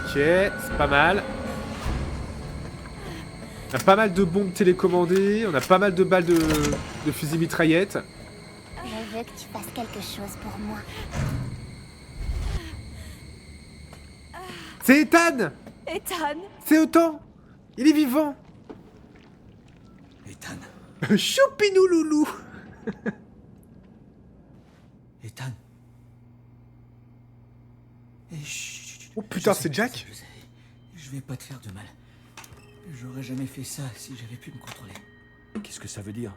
Ok, c'est pas mal. On a pas mal de bombes télécommandées, on a pas mal de balles de fusil mitraillette. Je veux que tu fasses quelque chose pour moi. C'est Ethan! Ethan, C'est Autant! Il est vivant! Ethan. Choupinou loulou! Ethan. Eh, chut, chut, chut. Oh putain, Je sais c'est que Jack? Je vais pas te faire de mal. J'aurais jamais fait ça si j'avais pu me contrôler. Qu'est-ce que ça veut dire?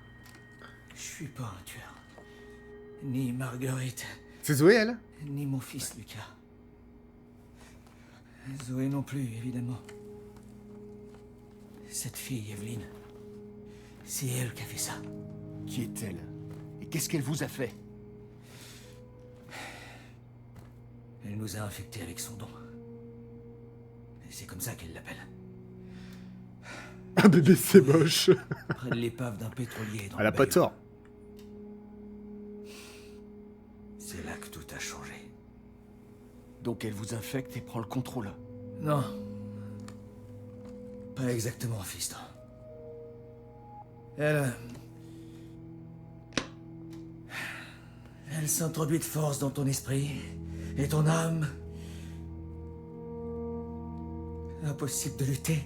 Je suis pas un tueur. Ni Marguerite, C'est Zoé, elle? ni mon fils Lucas. Zoé non plus, évidemment. Cette fille, Evelyne, c'est elle qui a fait ça. Qui est-elle? Et qu'est-ce qu'elle vous a fait? Elle nous a infectés avec son don. Et c'est comme ça qu'elle l'appelle. Un bébé, c'est moche. Près de l'épave d'un pétrolier dans Elle a le pas Bayou. tort. C'est là que tout a changé. Donc elle vous infecte et prend le contrôle. Non. Pas exactement, fiston. Elle s'introduit de force dans ton esprit et ton âme. Impossible de lutter.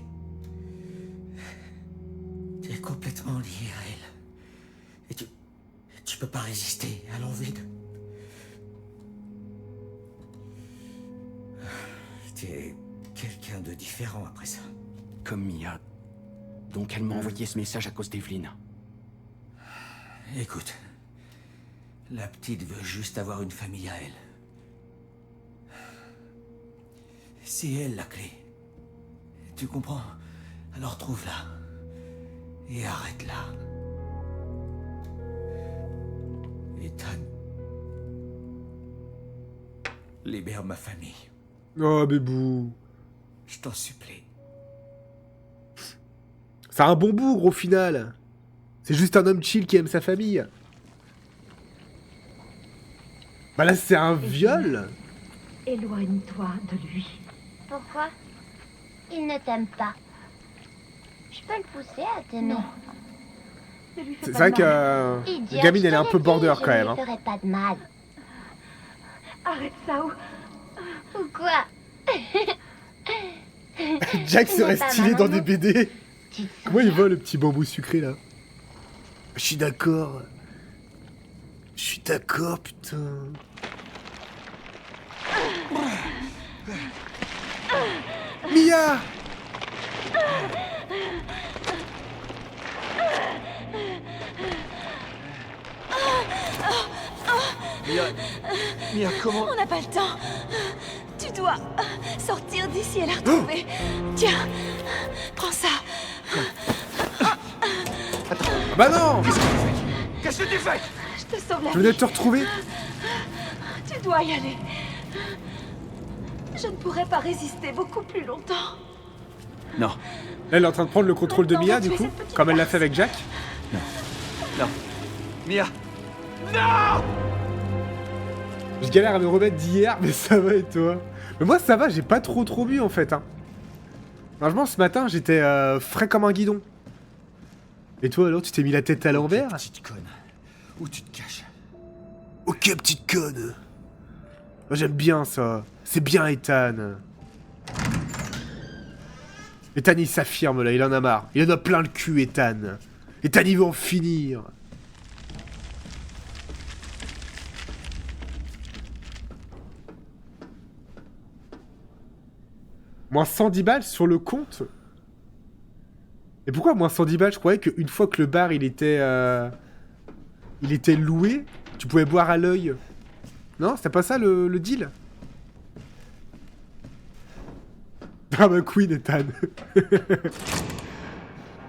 Tu es complètement lié à elle. Et tu peux pas résister à l'envie de... Tu es quelqu'un de différent après ça. Comme Mia. Donc elle m'a envoyé ce message à cause d'Evelyne. Écoute, la petite veut juste avoir une famille à elle. C'est elle la clé. Tu comprends? Alors trouve-la. Et arrête-la. Ethan. Libère ma famille. Oh, bébou. Je t'en supplie. C'est un bon bougre au final. C'est juste un homme chill qui aime sa famille. Bah là, c'est un viol. éloigne-toi de lui. Pourquoi? Il ne t'aime pas. Je peux le pousser à t'aimer. Non. Ne lui fais C'est pas vrai de que mal. Idiote, Gamine, je elle est un te peu l'ai border dit, quand même. Je Hein. ne lui ferai pas de mal. Arrête ça ou... Ou quoi? Jack Tu serait n'es pas stylé ma dans maman. des BD. Tu te Comment il va le petit bambou sucré là? Je suis d'accord. Je suis d'accord, putain. Mia! Mia, comment... On n'a pas le temps. Tu dois sortir d'ici et la retrouver. Tiens, prends ça. Ah bah non! Qu'est-ce que tu fais? Je te sauve la Je venais vie. de te retrouver. Tu dois y aller. Je ne pourrais pas résister beaucoup plus longtemps. Non, Là, elle est en train de prendre le contrôle de Maintenant, Mia, va du tuer coup, cette petite comme elle l'a farce. fait avec Jack. non. Mia! Je galère à me remettre d'hier, mais ça va et toi? Mais moi, ça va, j'ai pas trop bu en fait. Hein. Franchement, ce matin, j'étais frais comme un guidon. Et toi alors, tu t'es mis la tête à l'envers? Petite conne. Où tu te caches? Ok, petite conne. Moi, j'aime bien ça. C'est bien, Ethan. Ethan, il s'affirme là, il en a marre. Il en a plein le cul, Ethan. Ethan, il veut en finir. Moins 110 balles sur le compte? Et pourquoi moins 110 balles? Je croyais qu'une fois que le bar il était loué, tu pouvais boire à l'œil. Non, c'était pas ça le deal? Ah bah Queen, Ethan.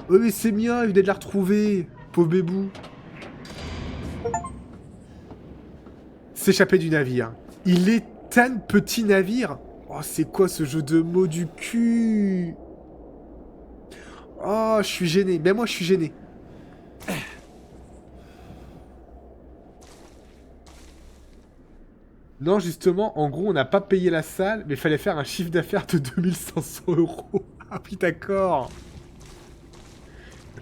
Oh mais c'est mien, il venait de la retrouver. Pauvre bébou. S'échapper du navire. Il est Ethan petit navire. Oh, c'est quoi ce jeu de mots du cul? Oh, je suis gêné. Même moi, je suis gêné. Non, justement, en gros, on n'a pas payé la salle, mais il fallait faire un chiffre d'affaires de 2500 €. Ah oui, d'accord.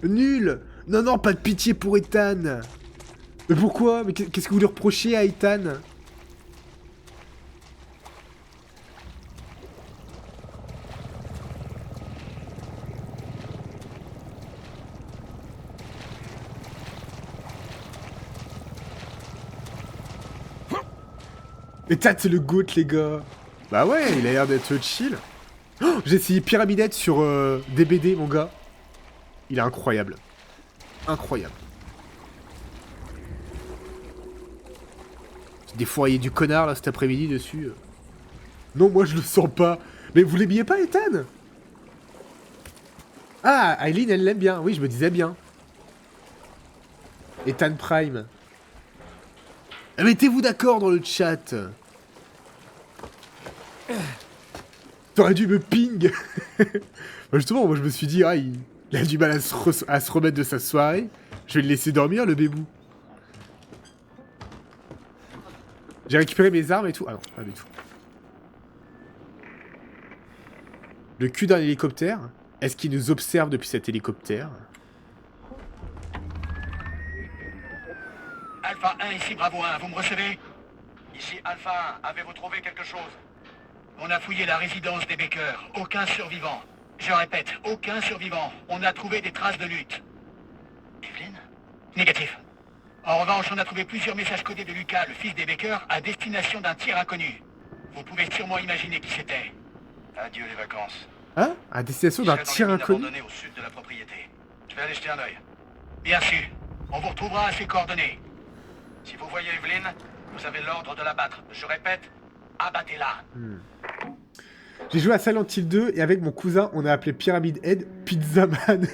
Nul. Non, non, pas de pitié pour Ethan. Mais pourquoi? Mais qu'est-ce que vous lui reprochez à Ethan? Ethan, c'est le GOAT, les gars. Bah ouais, il a l'air d'être chill. Oh, j'ai essayé Pyramidette sur DBD, mon gars. Il est incroyable. Incroyable. J'ai défouraillé du connard, là, cet après-midi, dessus. Non, moi, je le sens pas. Mais vous l'aimiez pas, Ethan? Ah, Aileen, elle l'aime bien. Oui, je me disais bien. Ethan Prime. Mettez-vous d'accord dans le chat. T'aurais dû me ping. Bah justement, moi je me suis dit, ah, il a du mal à se remettre de sa soirée. Je vais le laisser dormir, le bébou. J'ai récupéré mes armes et tout. Ah non, pas du tout. Le cul d'un hélicoptère. Est-ce qu'il nous observe depuis cet hélicoptère? Alpha 1, ici Bravo 1, vous me recevez? Ici Alpha 1, avez-vous trouvé quelque chose? On a fouillé la résidence des Baker, aucun survivant. Je répète, aucun survivant. On a trouvé des traces de lutte. Evelyn? Négatif. En revanche, on a trouvé plusieurs messages codés de Lucas, le fils des Baker, à destination d'un tir inconnu. Vous pouvez sûrement imaginer qui c'était. Adieu les vacances. Hein? À destination d'un tir inconnu? Au sud de la propriété. Je vais aller jeter un œil. Bien sûr. On vous retrouvera à ses coordonnées. Si vous voyez Evelyn, vous avez l'ordre de l'abattre. Je répète, abattez-la. J'ai joué à Silent Hill 2 et avec mon cousin, on a appelé Pyramid Head Pizzaman.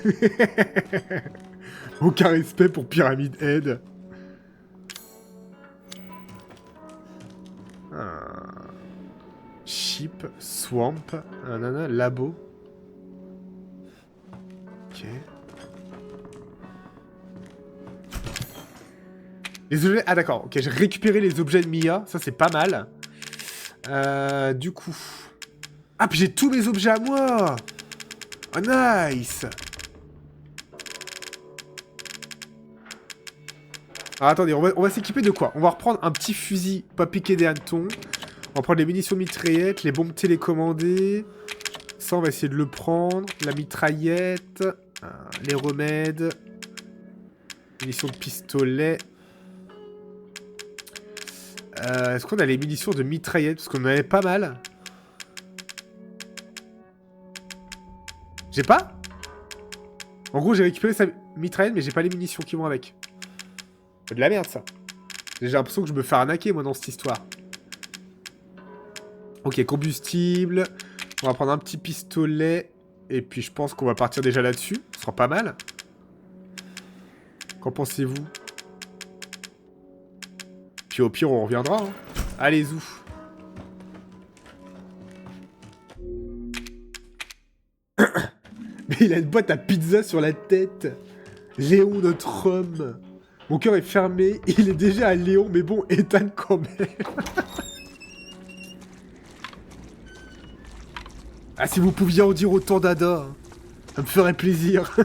Aucun respect pour Pyramid Head. Ship, Swamp, nanana, Labo. Ok. Les objets... Ah d'accord, ok, j'ai récupéré les objets de Mia, ça c'est pas mal. Du coup... Ah, puis j'ai tous mes objets à moi. Oh, nice. Alors attendez, on va s'équiper de quoi? On va reprendre un petit fusil, pas piqué des hannetons. On va prendre les munitions mitraillettes, les bombes télécommandées. Ça, on va essayer de le prendre. La mitraillette, les remèdes, munitions de pistolet. Est-ce qu'on a les munitions de mitraillette? Parce qu'on en avait pas mal. J'ai pas? En gros, j'ai récupéré sa mitraillette, mais j'ai pas les munitions qui vont avec. C'est de la merde, ça. J'ai l'impression que je me fais arnaquer, moi, dans cette histoire. Ok, combustible. On va prendre un petit pistolet. Et puis, je pense qu'on va partir déjà là-dessus. Ce sera pas mal. Qu'en pensez-vous? Puis au pire, on reviendra. Hein. Allez, zou. Mais il a une boîte à pizza sur la tête. Léon, notre homme. Mon cœur est fermé. Il est déjà à Léon, mais bon, Ethan quand même. Ah, si vous pouviez en dire autant d'Ada. Hein. Ça me ferait plaisir.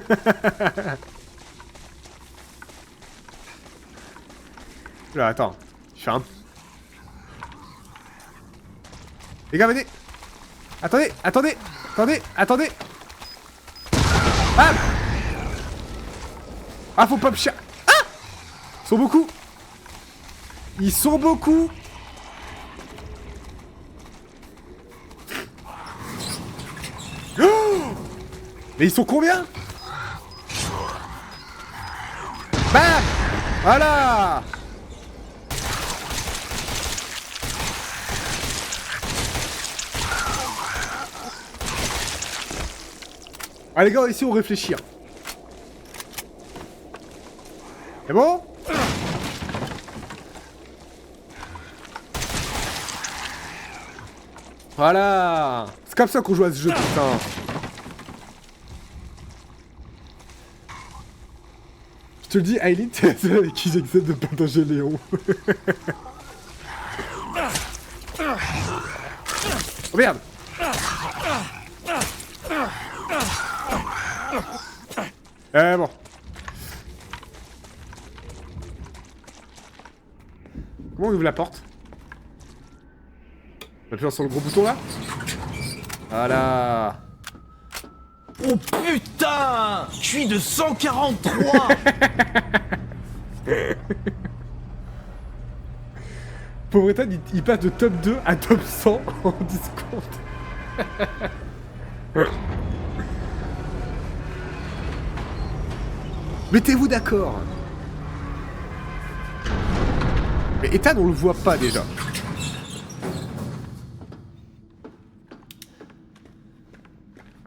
Là, attends. Je fais un... Les gars, venez. Attendez, attendez, attendez, attendez. Ah, ah, faut pas me chier. Ah, ils sont beaucoup. Ils sont beaucoup. Oh, mais ils sont combien? Bam. Voilà. Ah les gars, ici on réfléchit. C'est bon? Voilà. C'est comme ça qu'on joue à ce jeu, putain. Je te le dis, Aileen, t'es la seule avec qui j'accepte de partager Léon. Oh merde. Bon. Comment on ouvre la porte? On appuie sur le gros bouton là? Voilà. Oh putain! Je suis de 143! Pauvre Ethan, il passe de top 2 à top 100 en 10 secondes. Mettez-vous d'accord. Mais Ethan, on le voit pas déjà.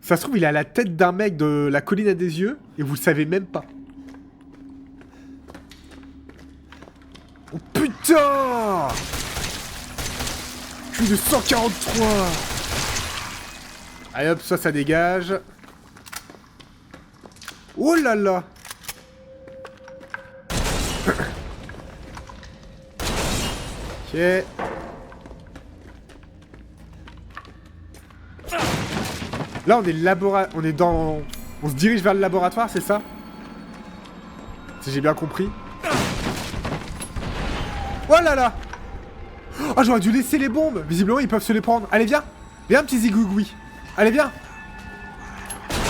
Ça se trouve, il a la tête d'un mec de la colline à des yeux et vous le savez même pas. Oh putain! Je suis de 143. Allez hop, ça dégage. Oh là là! Ok. Là, on se dirige vers le laboratoire, c'est ça? Si j'ai bien compris. Oh là là! Oh, j'aurais dû laisser les bombes! Visiblement, ils peuvent se les prendre. Allez, viens! Viens, petit zigouigoui! Allez, viens!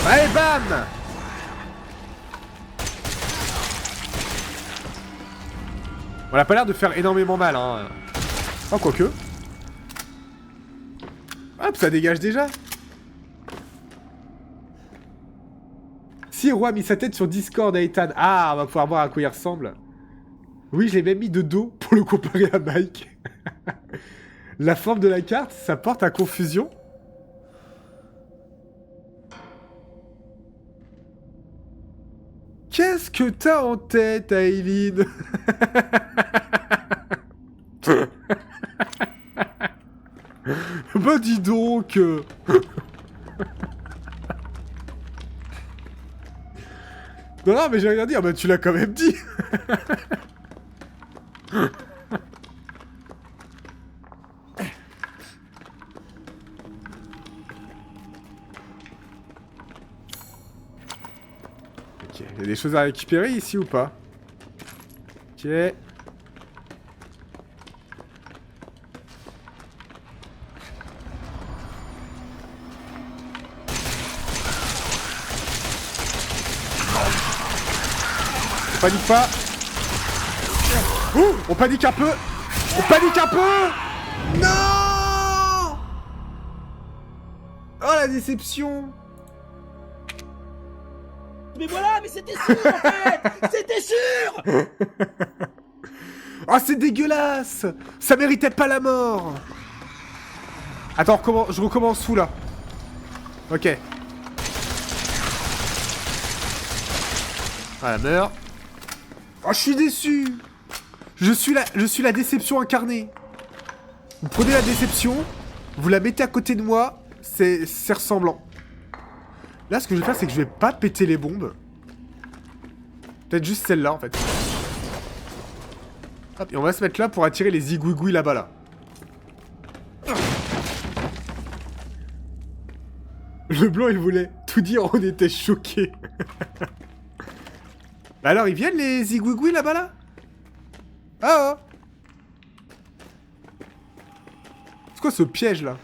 Allez, bam! On a pas l'air de faire énormément mal, hein. Oh, quoique. Hop, ça dégage déjà. Si Roi a mis sa tête sur Discord à Ethan. Ah, on va pouvoir voir à quoi il ressemble. Oui, je l'ai même mis de dos pour le comparer à Mike. La forme de la carte, ça porte à confusion. Qu'est-ce que t'as en tête, Aileen? Bah dis donc. Non, mais j'ai rien dit. Ah bah tu l'as quand même dit. Ok, il y a des choses à récupérer ici ou pas? Ok. On panique pas. Ouh, on panique un peu. On panique un peu. Non. Oh la déception. Mais voilà, mais c'était sûr en fait! C'était sûr! Oh, c'est dégueulasse. Ça méritait pas la mort. Attends, je recommence où là? Ok. Voilà, meurt. Oh, je suis déçu. Je suis la déception incarnée. Vous prenez la déception, vous la mettez à côté de moi, c'est ressemblant. Là, ce que je vais faire, c'est que je vais pas péter les bombes. Peut-être juste celle-là, en fait. Hop, et on va se mettre là pour attirer les zigouigouis là-bas, là. Le blanc, il voulait tout dire, on était choqués. Alors, ils viennent, les zigouigouis là-bas, là? Ah oh. C'est quoi ce piège là?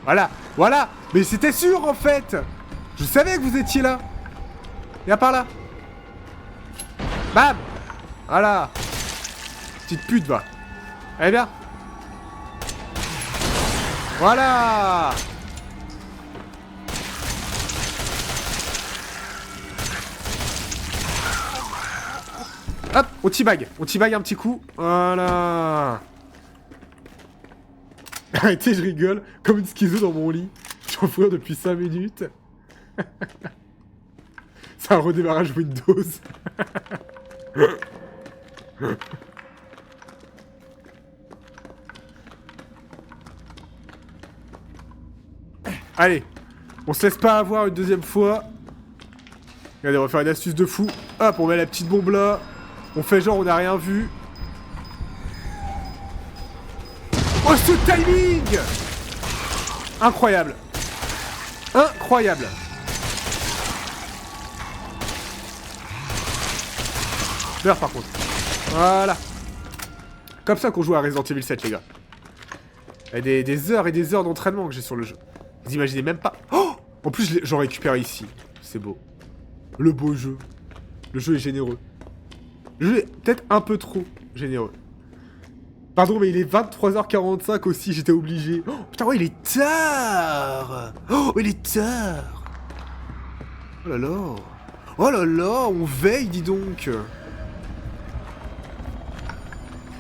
Voilà, voilà. Mais c'était sûr en fait. Je savais que vous étiez là. Viens par là. Bam. Voilà. Petite pute va. Allez bien. Voilà. Hop, on teabag un petit coup. Voilà. Arrêtez, je rigole. Comme une schizo dans mon lit. Je suis en fou rire depuis 5 minutes. C'est un redémarrage Windows. Allez. On se laisse pas avoir une deuxième fois. Regardez, on va faire une astuce de fou. Hop, on met la petite bombe là. On fait genre on n'a rien vu. Oh, ce timing! Incroyable. Incroyable. Meurs par contre. Voilà. Comme ça qu'on joue à Resident Evil 7, les gars. Il y a des heures et des heures d'entraînement que j'ai sur le jeu. Vous imaginez même pas. Oh! En plus, j'en récupère ici. C'est beau. Le beau jeu. Le jeu est généreux. Le jeu est peut-être un peu trop généreux. Pardon, mais il est 23h45 aussi, j'étais obligé. Oh, putain, ouais, il est tard. Oh, il est tard. Oh là là. Oh là là, on veille, dis donc.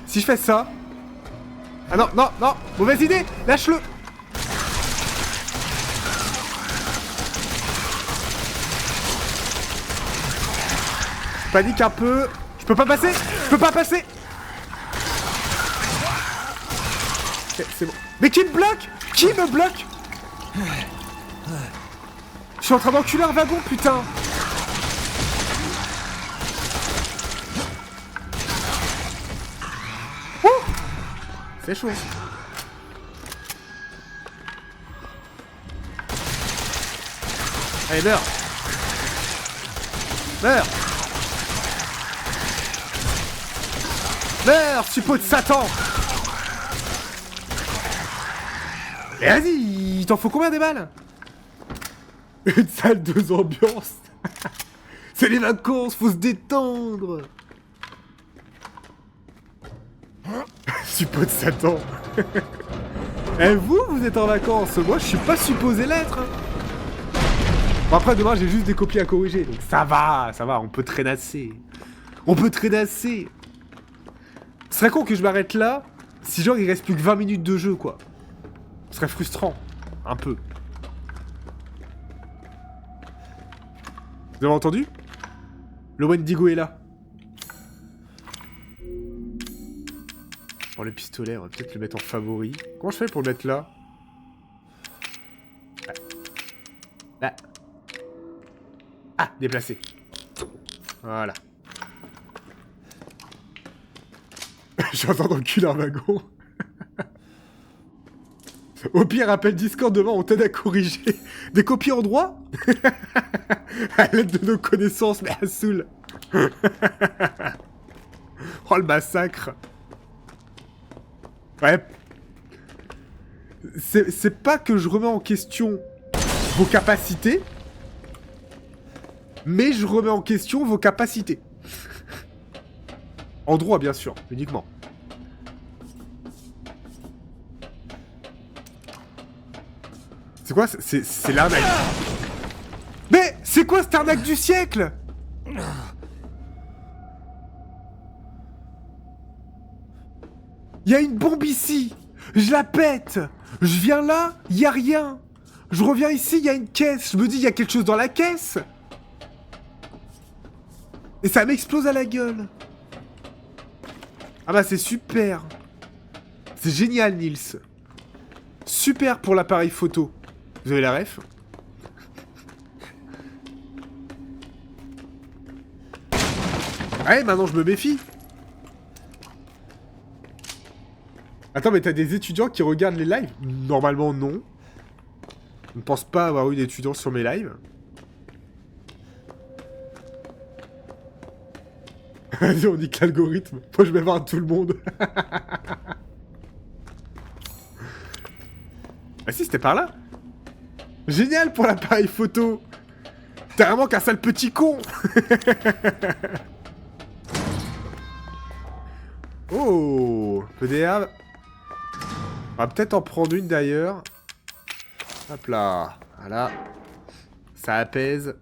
Si je fais ça... Ah non, non, non, mauvaise idée. Lâche-le. Je panique un peu. Je peux pas passer. Je peux pas passer. Ok, c'est bon. Mais qui me bloque? Qui me bloque? Je suis en train d'enculer un wagon, putain. Ouh. C'est chaud. Allez, meurs. Meurs. Meurs, suppôt de Satan. Et vas-y, il t'en faut combien des balles? Une salle de ambiance. C'est les vacances, faut se détendre. Suppôt de Satan. Et vous êtes en vacances. Moi, je suis pas supposé l'être. Bon, après, demain, j'ai juste des copies à corriger. Donc ça va, on peut traînasser. On peut traînasser. Ce serait con que je m'arrête là, si genre il reste plus que 20 minutes de jeu, quoi. Ce serait frustrant. Un peu. Vous avez entendu? Le Wendigo est là. Bon, le pistolet, on va peut-être le mettre en favori. Comment je fais pour le mettre là? Là. Ah, déplacé. Voilà. Je suis en train d'enculer un wagon. Au pire, appelle Discord demain, on t'aide à corriger. Des copies en droit? À l'aide de nos connaissances, mais à saoul. Oh, le massacre. Ouais. C'est pas que je remets en question vos capacités, mais je remets en question vos capacités. En droit, bien sûr, uniquement. C'est quoi? C'est l'arnaque. Mais c'est quoi cette arnaque du siècle? Il y a une bombe ici. Je la pète. Je viens là, il y a rien. Je reviens ici, il y a une caisse. Je me dis, il y a quelque chose dans la caisse. Et ça m'explose à la gueule. Ah bah c'est super. C'est génial, Nils. Super pour l'appareil photo. Vous avez la ref? Ouais, maintenant je me méfie. Attends, mais t'as des étudiants qui regardent les lives? Normalement, non. Je ne pense pas avoir eu d'étudiants sur mes lives. Vas-y, on nique l'algorithme. Moi, je vais voir tout le monde. Ah si, c'était par là. Génial pour l'appareil photo. T'es vraiment qu'un sale petit con. Oh, PDA. On va peut-être en prendre une d'ailleurs. Hop là. Voilà. Ça apaise.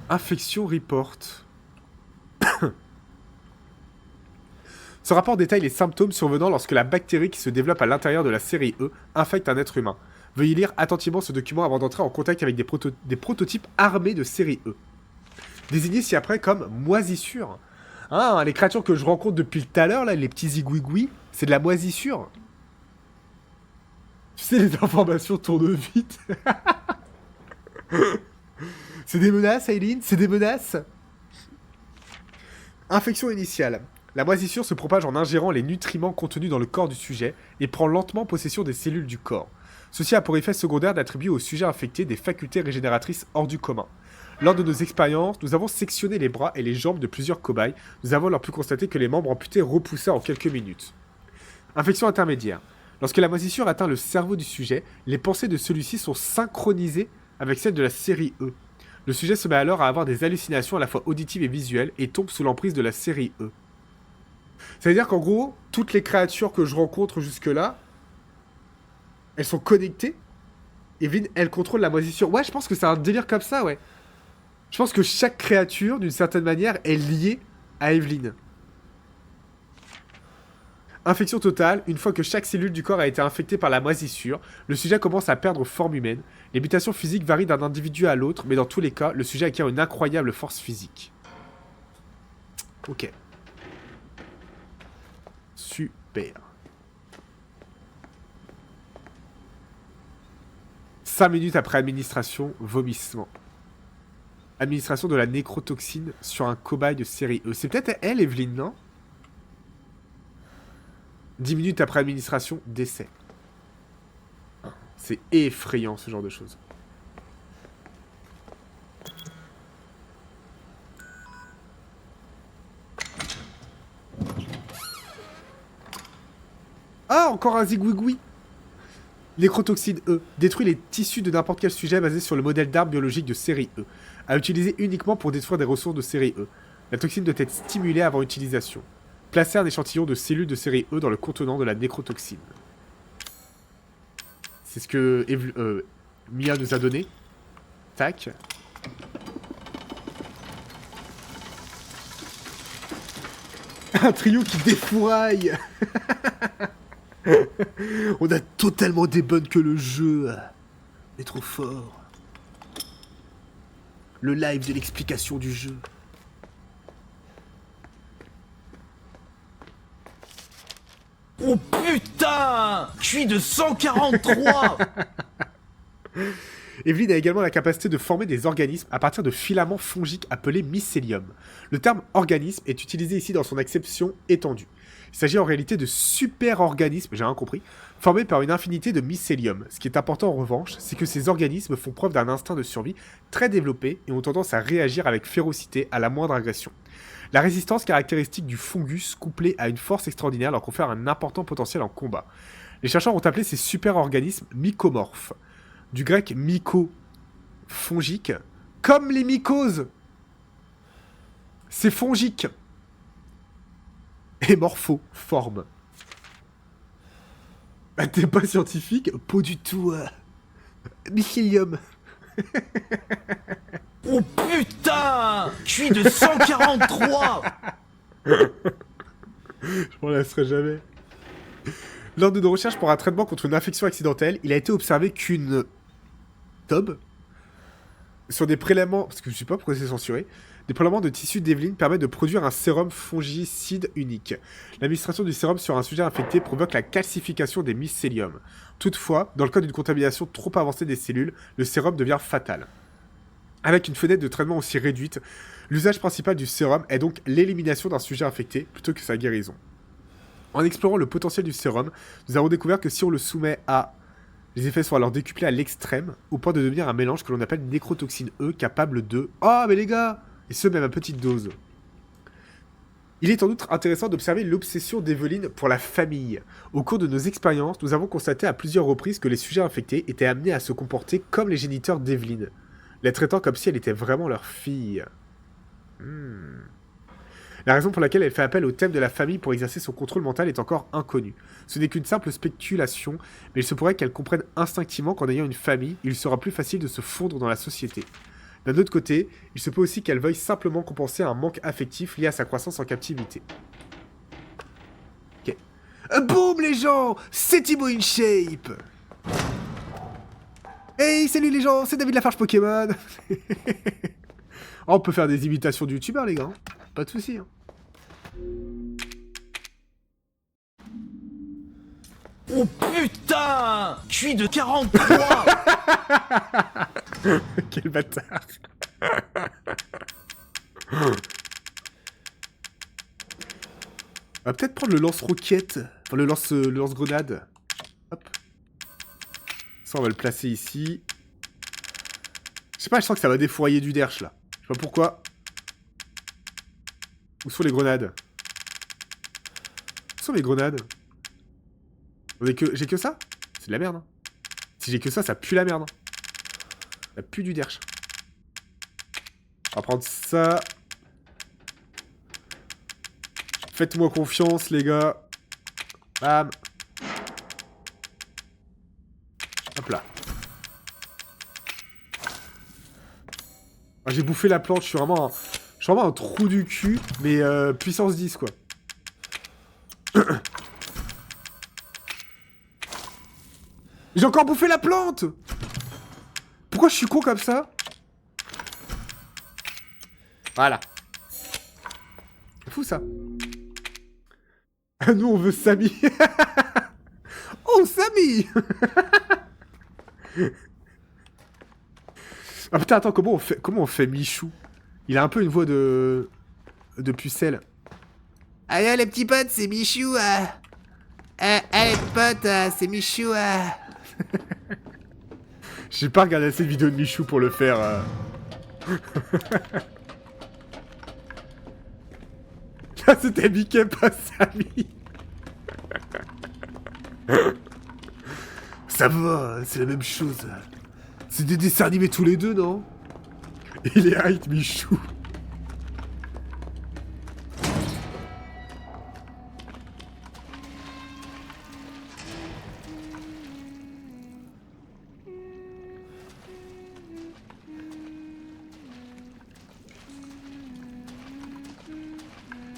Infection report. Ce rapport détaille les symptômes survenant lorsque la bactérie qui se développe à l'intérieur de la série E infecte un être humain. Veuillez lire attentivement ce document avant d'entrer en contact avec des prototypes armés de série E. Désignés ci-après comme moisissures. Ah, les créatures que je rencontre depuis tout à l'heure, là, les petits zigouigouis, c'est de la moisissure. Tu sais, les informations tournent vite. C'est des menaces, Aileen, c'est des menaces. Infection initiale. La moisissure se propage en ingérant les nutriments contenus dans le corps du sujet et prend lentement possession des cellules du corps. Ceci a pour effet secondaire d'attribuer au sujet infecté des facultés régénératrices hors du commun. Lors de nos expériences, nous avons sectionné les bras et les jambes de plusieurs cobayes. Nous avons alors pu constater que les membres amputés repoussaient en quelques minutes. Infection intermédiaire. Lorsque la moisissure atteint le cerveau du sujet, les pensées de celui-ci sont synchronisées avec celles de la série E. Le sujet se met alors à avoir des hallucinations à la fois auditives et visuelles et tombe sous l'emprise de la série E. Ça veut dire qu'en gros, toutes les créatures que je rencontre jusque-là, elles sont connectées. Evelyne, elle contrôle la moisissure. Ouais, je pense que c'est un délire comme ça, ouais. Je pense que chaque créature, d'une certaine manière, est liée à Evelyne. Infection totale. Une fois que chaque cellule du corps a été infectée par la moisissure, le sujet commence à perdre forme humaine. Les mutations physiques varient d'un individu à l'autre, mais dans tous les cas, le sujet acquiert une incroyable force physique. Ok. Super. 5 minutes après administration, vomissement. Administration de la nécrotoxine sur un cobaye de série E. C'est peut-être elle, Evelyne, non? 10 minutes après administration, décès. C'est effrayant, ce genre de choses. Ah, encore un zigouigoui. Nécrotoxine E détruit les tissus de n'importe quel sujet basé sur le modèle d'arme biologique de série E, à utiliser uniquement pour détruire des ressources de série E. La toxine doit être stimulée avant utilisation. Placez un échantillon de cellules de série E dans le contenant de la nécrotoxine. C'est ce que Mia nous a donné. Tac. Un trio qui défouraille. On a totalement des bonnes que le jeu. On est trop fort. Le live de l'explication du jeu. Oh putain! Je suis de 143! Evelyne a également la capacité de former des organismes à partir de filaments fongiques appelés mycélium. Le terme organisme est utilisé ici dans son acception étendue. Il s'agit en réalité de super-organismes, j'ai rien compris, formés par une infinité de mycélium. Ce qui est important en revanche, c'est que ces organismes font preuve d'un instinct de survie très développé et ont tendance à réagir avec férocité à la moindre agression. La résistance caractéristique du fungus couplée à une force extraordinaire leur confère un important potentiel en combat. Les chercheurs ont appelé ces super-organismes mycomorphes. Du grec myco, fongique, comme les mycoses. C'est fongique. Et morpho, forme. Bah, t'es pas scientifique? Pas du tout. Mycélium. Oh putain! Je suis de 143! Je m'en laisserai jamais. Lors de nos recherches pour un traitement contre une infection accidentelle, il a été observé qu'une tobe sur des prélèvements, parce que je sais pas pourquoi c'est censuré, des prélèvements de tissus d'Evelyne permettent de produire un sérum fongicide unique. L'administration du sérum sur un sujet infecté provoque la calcification des mycéliums. Toutefois, dans le cas d'une contamination trop avancée des cellules, le sérum devient fatal. Avec une fenêtre de traitement aussi réduite, l'usage principal du sérum est donc l'élimination d'un sujet infecté plutôt que sa guérison. En explorant le potentiel du sérum, nous avons découvert que si on le soumet à Les effets sont alors décuplés à l'extrême, au point de devenir un mélange que l'on appelle nécrotoxine E, capable de... Oh, mais les gars! Et ce, même à petite dose. Il est en outre intéressant d'observer l'obsession d'Evelyn pour la famille. Au cours de nos expériences, nous avons constaté à plusieurs reprises que les sujets infectés étaient amenés à se comporter comme les géniteurs d'Evelyn, la traitant comme si elle était vraiment leur fille. La raison pour laquelle elle fait appel au thème de la famille pour exercer son contrôle mental est encore inconnue. Ce n'est qu'une simple spéculation, mais il se pourrait qu'elle comprenne instinctivement qu'en ayant une famille, il sera plus facile de se fondre dans la société. D'un autre côté, il se peut aussi qu'elle veuille simplement compenser un manque affectif lié à sa croissance en captivité. Ok. Boum les gens, c'est Thibaut InShape. Hey, salut les gens, c'est David Lafarge Pokémon. Oh, on peut faire des imitations de youtubeurs les gars, pas de soucis. Hein. Oh putain! Cuit de 43! Quel bâtard. On va peut-être prendre le lance-roquette. Enfin, le lance-grenade. Hop. Ça, on va le placer ici. Je sais pas, je sens que ça va défourailler du derche, là. Je sais pas pourquoi. Où sont les grenades? Où sont les grenades? J'ai que ça? C'est de la merde. Hein. Si j'ai que ça pue la merde. Hein. Ça pue du derche. On va prendre ça. Faites-moi confiance, les gars. Bam. Hop là. Ah, j'ai bouffé la plante, je suis vraiment un trou du cul, mais puissance 10, quoi. J'ai encore bouffé la plante! Pourquoi je suis con comme ça? Voilà. C'est fou, ça. Nous, on veut Samy. Oh, Samy. Ah putain, attends, comment on fait Michou? Il a un peu une voix de pucelle. Allez, les petits potes, c'est Michou. Allez, les potes, c'est Michou. J'ai pas regardé assez de vidéos de Michou pour le faire. Là, c'était Mickey, pas Samy. Ça va, c'est la même chose. C'est des dessins animés tous les deux, non? Il est hype, Michou.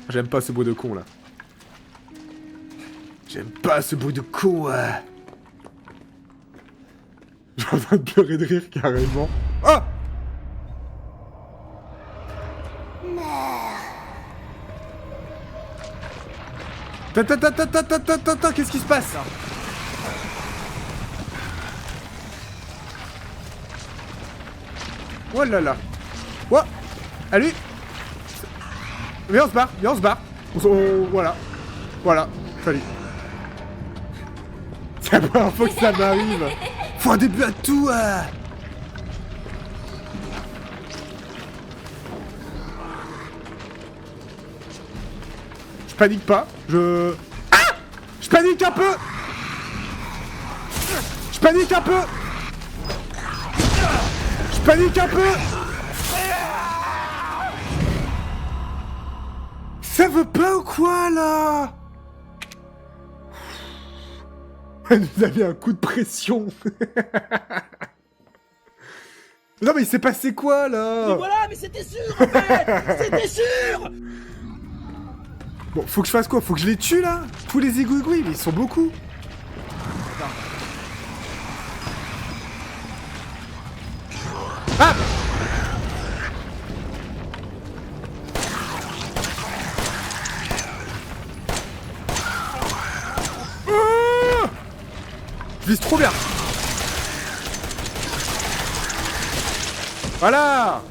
J'aime pas ce bruit de con, là. J'aime pas ce bruit de con, Je suis en train de pleurer de rire, carrément. Oh! Attends, qu'est-ce qui se passe? Oh là là. Oh! Allez! Viens, on se barre. Voilà. Voilà, salut. C'est la première fois que ça m'arrive. Faut un début à tout, Je panique pas, Ah! Je panique un peu. Je panique un peu. Ça veut pas ou quoi, là? Elle nous a mis un coup de pression. Non, mais il s'est passé quoi, là? Mais voilà, mais c'était sûr, en fait! C'était sûr! Bon, faut que je fasse quoi? Faut que je les tue, là? Tous les égouigouis, mais ils sont beaucoup. Ah! Je vise trop bien. Voilà.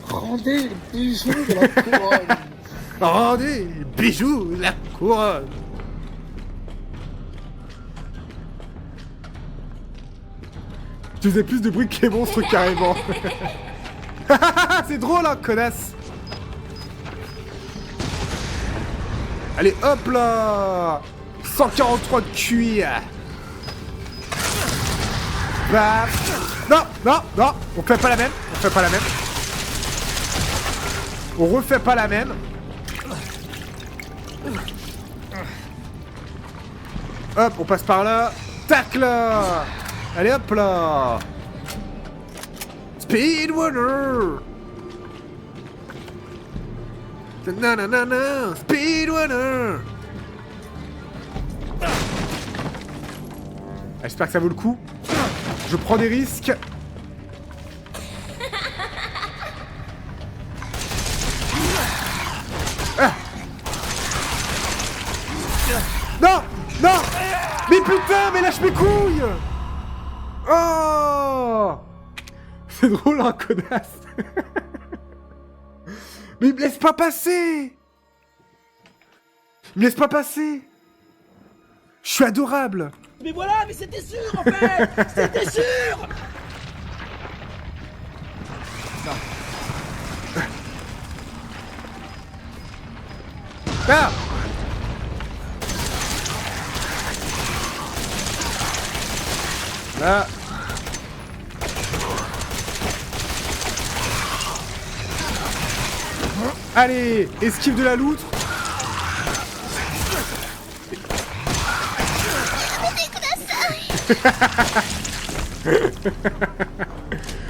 Rendez les bijoux de la couronne. Rendez les bijoux de la couronne. Tu faisais plus de bruit que les monstres, carrément. C'est drôle, hein, connasse. Allez, hop là. 143 de QI. Bah... Non, non, non. On fait pas la même. On fait pas la même. On refait pas la même. Hop, on passe par là. Tac là. Allez hop là. Speedrunner. Nanana. Speedrunner. J'espère que ça vaut le coup. Je prends des risques. Ah. Non. Non. Mais putain, mais lâche mes couilles. Oh. C'est drôle, hein, connasse. Mais il me laisse pas passer. Il me laisse pas passer. Je suis adorable. Mais voilà, mais c'était sûr en fait. C'était sûr. Ah. Là. Allez, esquive de la loutre.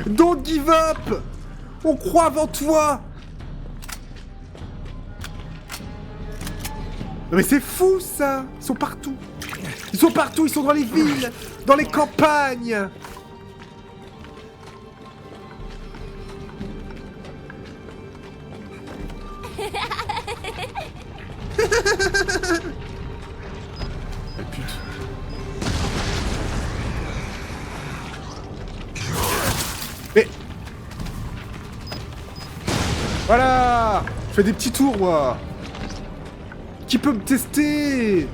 Don't give up. On croit avant toi. Non mais c'est fou ça. Ils sont partout. Ils sont partout, ils sont dans les villes, dans les campagnes. Ah, pute. Mais... Voilà. Je fais des petits tours, moi. Qui peut me tester?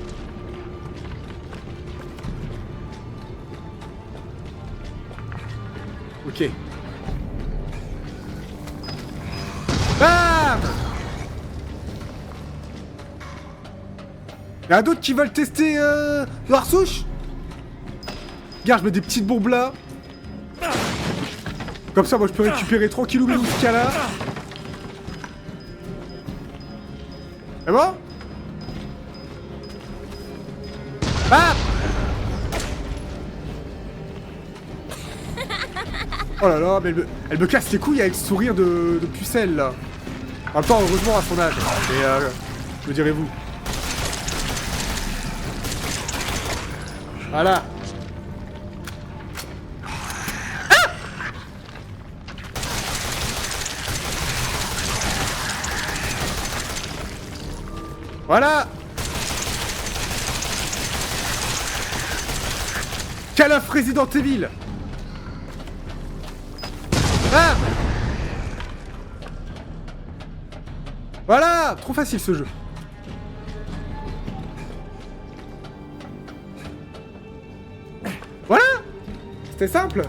Ok. Bam! Y'en a d'autres qui veulent tester Noir Souche? Regarde, je mets des petites bombes là. Comme ça, moi, je peux récupérer tranquillou ce cas-là. C'est bon? Bam! Oh là là, mais elle me casse les couilles avec ce sourire de pucelle là. En même temps, heureusement à son âge. Mais me direz-vous. Voilà. Ah! Voilà. Call of Resident Evil. Ah! Voilà! Trop facile ce jeu. Voilà! C'était simple.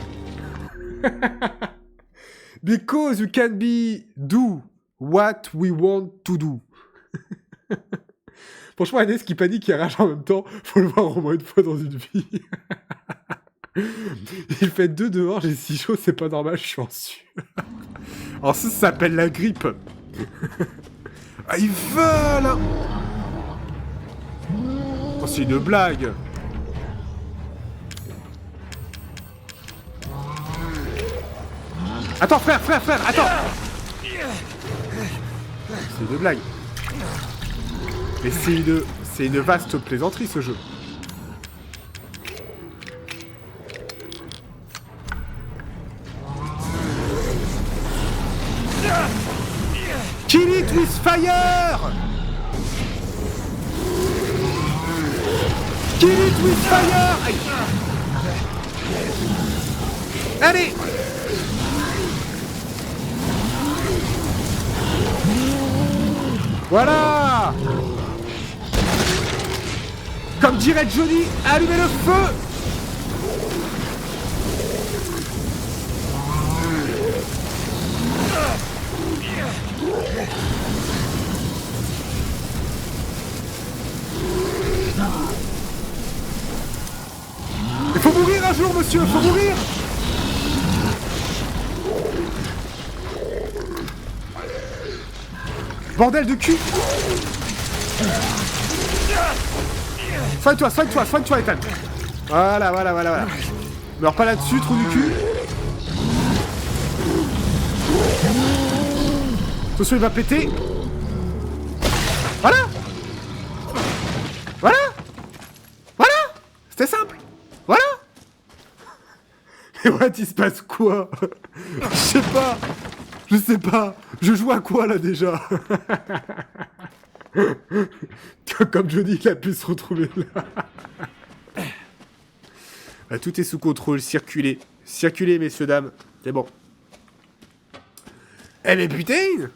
Because you can be do what we want to do. Franchement, Agnès qui panique et rage en même temps, faut le voir au moins une fois dans une vie. Il fait 2 dehors, j'ai si chaud, c'est pas normal, je suis en sueur. Alors ça s'appelle la grippe. Ah, ils veulent. Oh, c'est une blague. Attends, frère, attends. C'est une blague. Mais c'est une vaste plaisanterie, ce jeu. Kill it with fire! Kill it with fire! Aïe. Allez! Voilà! Comme dirait Johnny, allumez le feu! un jour, monsieur, faut mourir. Bordel de cul. Soigne-toi, Ethan. Voilà. Meurs pas là-dessus, trou du cul. Attention, il va péter. Voilà. C'était simple. Voilà. Et what, il se passe quoi? Je sais pas. Je joue à quoi, là, déjà? Comme Johnny, il a pu se retrouver là. Bah, tout est sous contrôle. Circulez, messieurs, dames. C'est bon. Eh mais putain!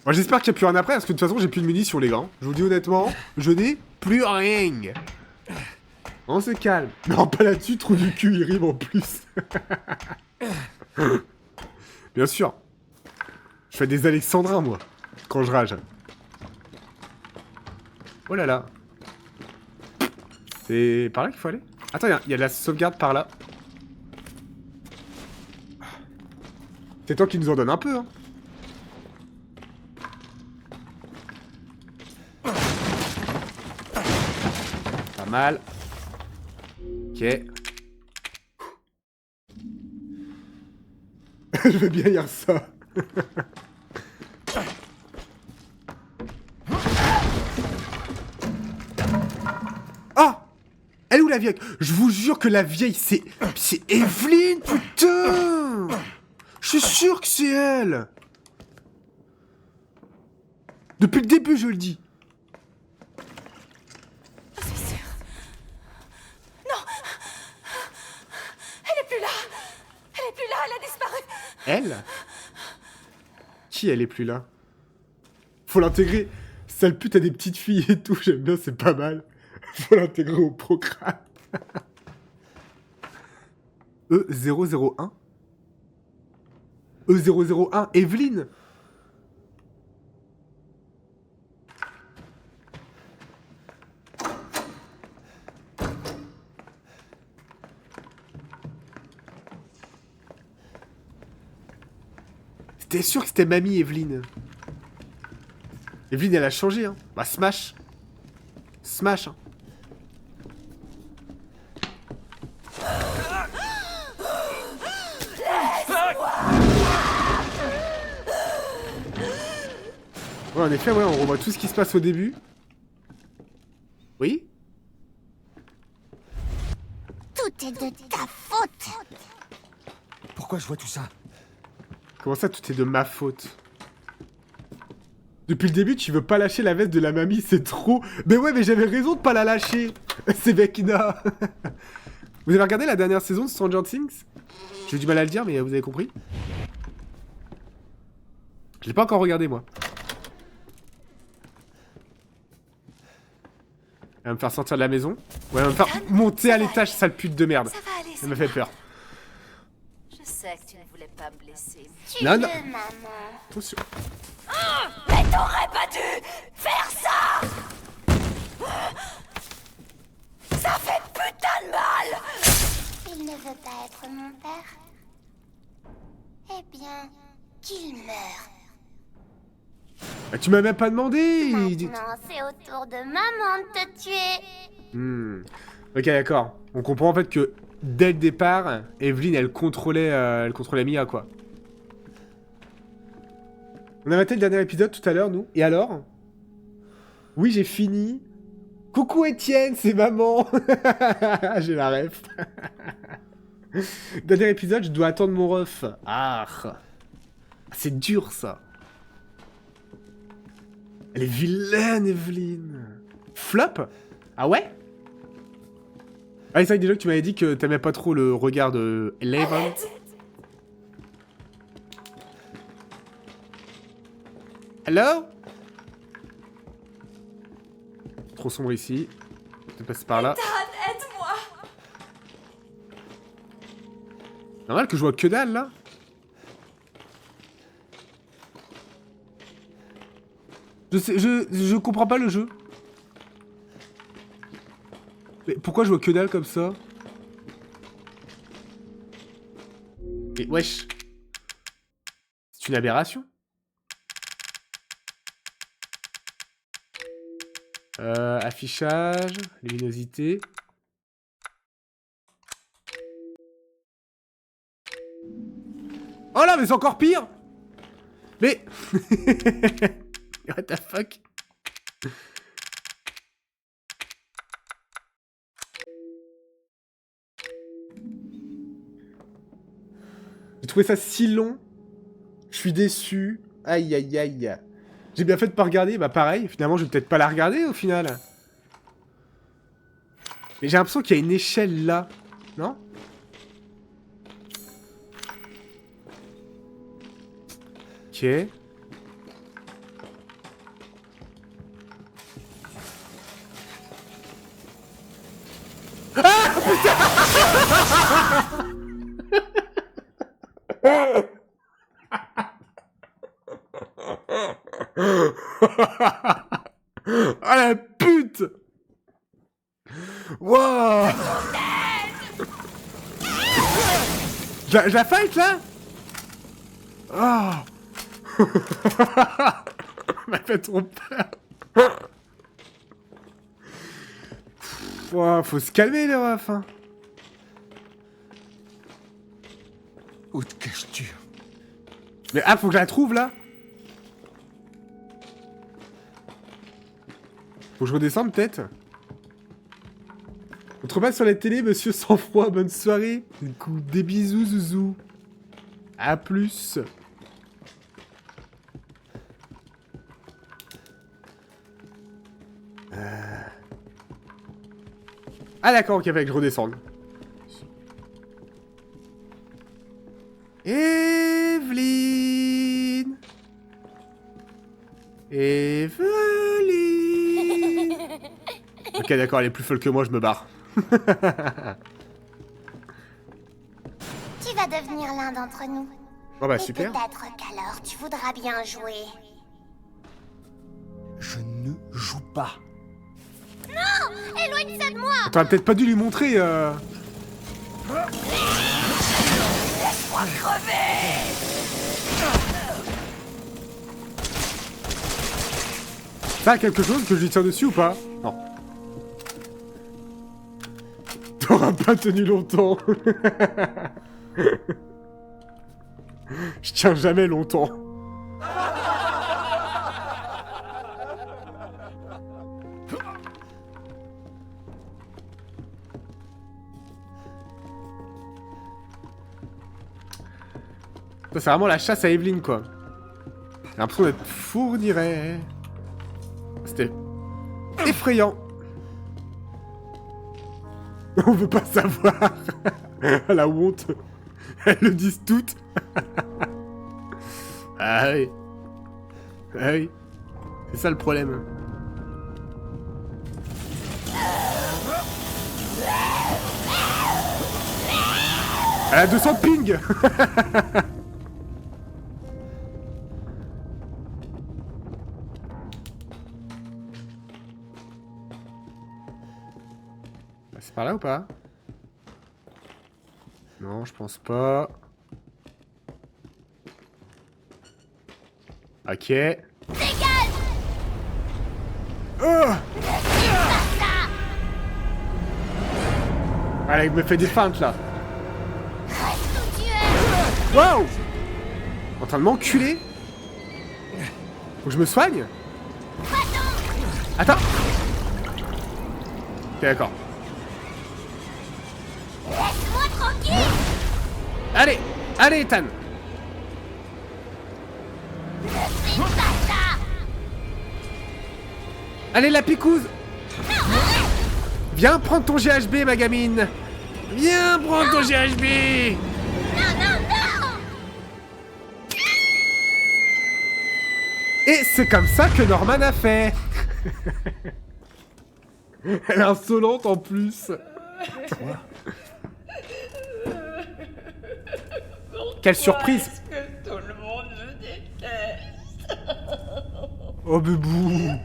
Moi, j'espère qu'il n'y a plus rien après, parce que de toute façon, j'ai plus de munitions, les gars. Je vous dis honnêtement, je n'ai plus rien. On se calme. Non, pas là-dessus, trou du cul, il rime en plus. Bien sûr. Je fais des alexandrins, moi, quand je rage. Oh là là. C'est par là qu'il faut aller? Attends, il y a la sauvegarde par là. C'est toi qui nous en donne un peu, hein. Pas mal. Ok. Je vais bien lire ça. Ah! Elle est où la vieille? Je vous jure que la vieille, c'est Evelyn, putain! Je suis sûr que c'est elle! Depuis le début, je le dis. C'est sûr. Non. Elle est plus là. Elle a disparu. Elle? Qui elle est plus là? Faut l'intégrer. Sale pute a des petites filles et tout, j'aime bien, c'est pas mal. Faut l'intégrer au programme. E001 E001, Evelyne. T'es sûr que c'était mamie Evelyne? Evelyne, elle a changé, hein. Bah, smash. Smash, hein. Ouais, en effet, ouais, on revoit tout ce qui se passe au début. Oui? Tout est de ta faute. Pourquoi je vois tout ça? Comment ça, tout est de ma faute? Depuis le début, tu veux pas lâcher la veste de la mamie, c'est trop... Mais ouais, mais j'avais raison de pas la lâcher. C'est Vecna. Vous avez regardé la dernière saison de Stranger Things? J'ai du mal à le dire, mais vous avez compris? Je l'ai pas encore regardé, moi. Elle va me faire sortir de la maison. Ouais, elle va me faire monter à l'étage, sale pute de merde. Ça va aller. Ça me fait peur. Je sais que tu ne voulais pas me blesser. Non, non. Maman. Attention. Mais t'aurais pas dû faire ça. Ça fait putain de mal. Il ne veut pas être mon père. Eh bien, qu'il meure. Bah, tu m'as même pas demandé. Maintenant, c'est au tour de maman de te tuer. Ok, d'accord. On comprend en fait que dès le départ, Evelyn, elle contrôlait Mia, quoi. On a maté le dernier épisode tout à l'heure, nous. Et alors? Oui, j'ai fini. Coucou Étienne, c'est maman. J'ai la ref. Dernier épisode, je dois attendre mon ref. Ah. C'est dur, ça. Elle est vilaine, Evelyn. Flop? Ah ouais? Ah, c'est vrai déjà que tu m'avais dit que t'aimais pas trop le regard de Eleven. Hello? Trop sombre ici. Je vais passer par là. Dad, aide-moi. Normal que je vois que dalle, là. Je comprends pas le jeu. Mais pourquoi je vois que dalle comme ça? Mais wesh. C'est une aberration. Affichage, luminosité. Oh là, mais c'est encore pire. Mais... What the fuck? J'ai trouvé ça si long. Je suis déçu. Aïe, aïe, aïe. J'ai bien fait de pas regarder. Bah pareil, finalement, je vais peut-être pas la regarder au final. Mais j'ai l'impression qu'il y a une échelle là. Non? Ok. Ah putain. Ah la pute. Wow. Je la fight là. Oh. m'a fait trop peur. Wow, faut se calmer les refs. Hein. Où te caches-tu? Mais faut que je la trouve là. Faut que je redescende peut-être. On te repasse sur la télé, monsieur sans froid, bonne soirée. Des bisous, zouzou. A plus. Ah d'accord, ok, fallait que je redescende. Evelyne. Evelyne. Ok, d'accord, elle est plus folle que moi, je me barre. Tu vas devenir l'un d'entre nous. Oh bah Et super. peut-être qu'alors tu voudras bien jouer. Je ne joue pas. Éloigne ça de moi. T'aurais peut-être pas dû lui montrer. Laisse-moi crever. T'as quelque chose que je lui tire dessus ou pas? Non. T'auras pas tenu longtemps. Je tiens jamais longtemps. C'est vraiment la chasse à Evelyne, quoi. J'ai l'impression d'être fou, on dirait. C'était effrayant. On veut pas savoir. La honte. Elles le disent toutes. Ah oui. Ah oui. C'est ça le problème. Elle a 200 ping. C'est par là ou pas? Non, je pense pas. Ok. Oh! Allez, il me fait des feintes là. Wow! En train de m'enculer? Faut que je me soigne? Attends! Ok, d'accord. Laisse-moi tranquille. Allez! Allez, Ethan! Allez, la picouse! Viens prendre ton GHB, ma gamine! Viens prendre ton GHB! Et c'est comme ça que Norman a fait! Elle est insolente en plus! Quelle surprise! Est-ce que tout le monde me déteste? Oh bébou!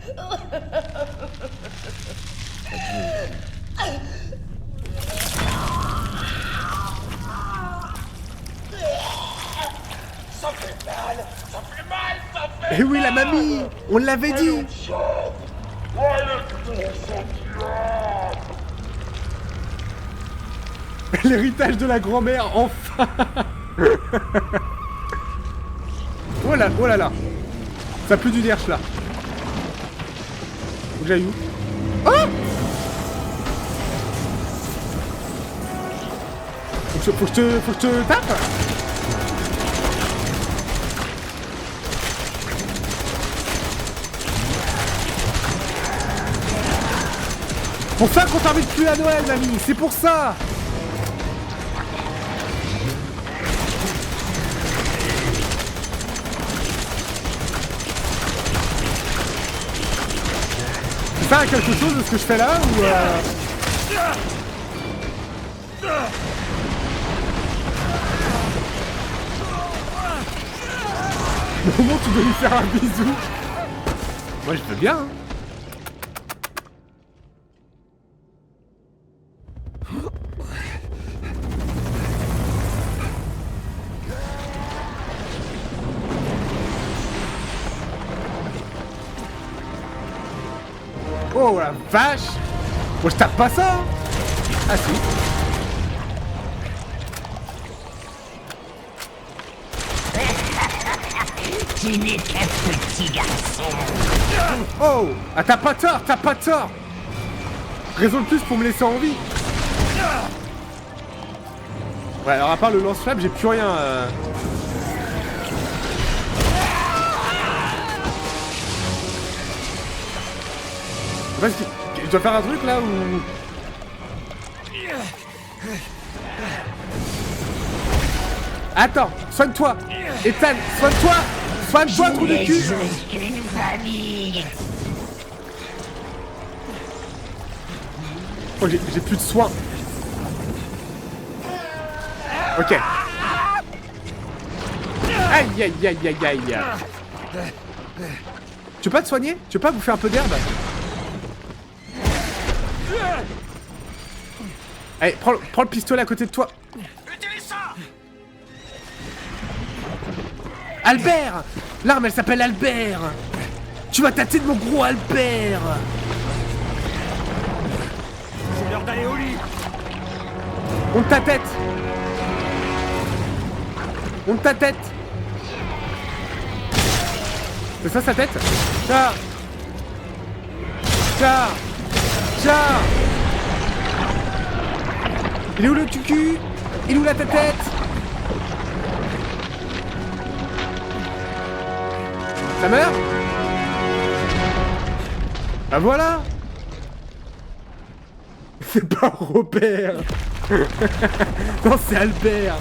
Eh oui, la mamie. On l'avait dit. L'héritage de la grand-mère, enfin. Oh là là. Ça pue du derche là. Faut que j'aille où? Oh! Faut que je te tape? Pour ça qu'on t'invite plus à Noël, mamie, c'est pour ça! C'est ça quelque chose de ce que je fais là ou Le moment où tu dois lui faire un bisou. Moi je veux bien hein. Oh la vache! Moi je tape pas ça hein. Ah si. Tu n'es qu'un petit garçon. Oh! Ah t'as pas tort, t'as pas tort! Raison de plus pour me laisser en vie. Ouais alors à part le lance-flamme j'ai plus rien Vas-y, je dois faire un truc là ou... Attends, soigne-toi! Ethan, soigne-toi! Soigne-toi, trou de cul! Qu'une famille. Oh, j'ai plus de soins. Ok. Aïe, aïe, aïe, aïe, aïe. Tu veux pas te soigner? Tu veux pas bouffer un peu d'herbe? Allez, prends le pistolet à côté de toi. Utilise ça! Albert! L'arme, elle s'appelle Albert! Tu vas tâter de mon gros Albert! C'est l'heure d'aller au lit! Monte ta tête! Monte ta tête! C'est ça sa tête? Tiens! Tiens! Tiens! Il est où le cul? Il est où la tête? Ça meurt? Ah voilà! C'est pas Robert! Non, c'est Albert!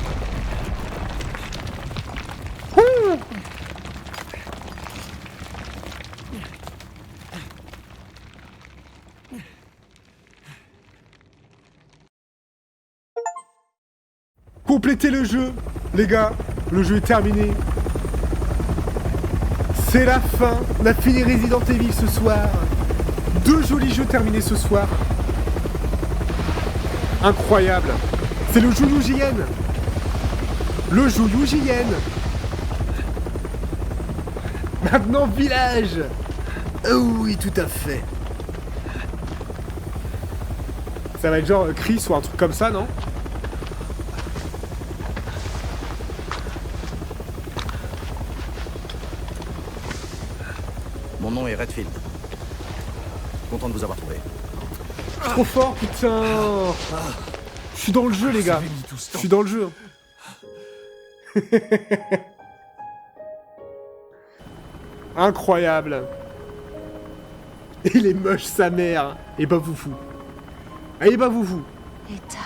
Ouh. Complétez le jeu, les gars. Le jeu est terminé. C'est la fin. On a fini Resident Evil ce soir. 2 jolis jeux terminés ce soir. Incroyable. C'est le Joujou JN. Le Joujou JN. Maintenant village. Oh oui, tout à fait. Ça va être genre Chris ou un truc comme ça, non? Mon nom est Redfield. Content de vous avoir trouvé. Trop fort, putain. Je suis dans le jeu, les gars. Je suis dans le jeu. Incroyable. Il est moche, sa mère. Et bah vous fou. Et bah vous fou. Ethan,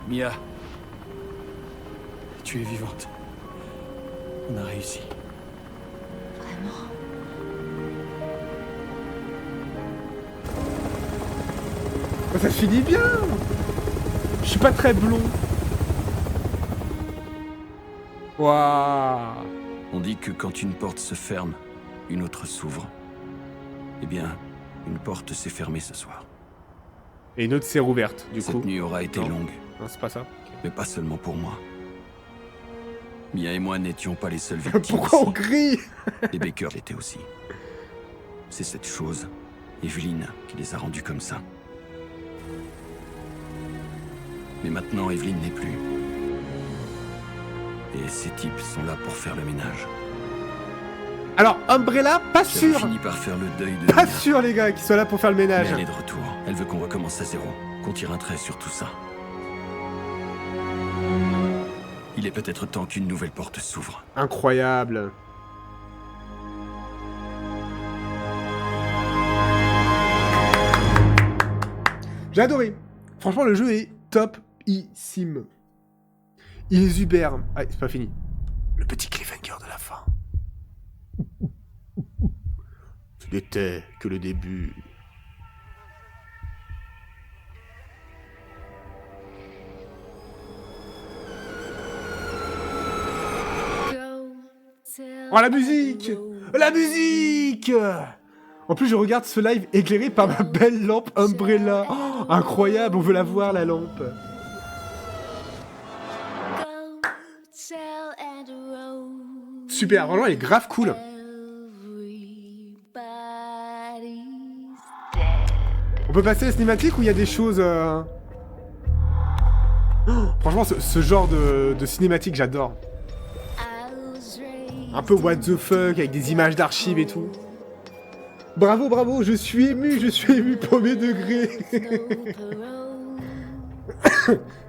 Mia. Tu es vivante. On a réussi. vraiment? Ça finit bien. Je suis pas très blond. Waouh. On dit que quand une porte se ferme, une autre s'ouvre. Eh bien, une porte s'est fermée ce soir. Et une autre s'est rouverte, du coup. Cette nuit aura été Non. longue, Non, c'est pas ça. mais pas seulement pour moi. Mia et moi n'étions pas les seules victimes. Pourquoi on ici. crie? Les Baker l'étaient aussi. C'est cette chose, Evelyn, qui les a rendus comme ça. Mais maintenant, Evelyn n'est plus. Et ces types sont là pour faire le ménage. Alors, Umbrella, pas J'avais sûr. fini par faire le deuil de Pas Mia. sûr, les gars, qu'ils soient là pour faire le Mais ménage. elle est de retour. Elle veut qu'on recommence à zéro, qu'on tire un trait sur tout ça. Il est peut-être temps qu'une nouvelle porte s'ouvre. Incroyable. J'ai adoré. Franchement, le jeu est topissime. Il est super. Ah, c'est pas fini. Le petit cliffhanger de la fin. Ce n'était que le début. Oh, la musique! La musique! En plus, je regarde ce live éclairé par ma belle lampe Umbrella. Oh, incroyable, on veut la voir, la lampe. Super, vraiment, elle est grave cool. On peut passer à la cinématique ou il y a des choses... Oh, franchement, ce genre de cinématique, j'adore. Un peu what the fuck, avec des images d'archives et tout. Bravo, bravo, je suis ému, premier degré.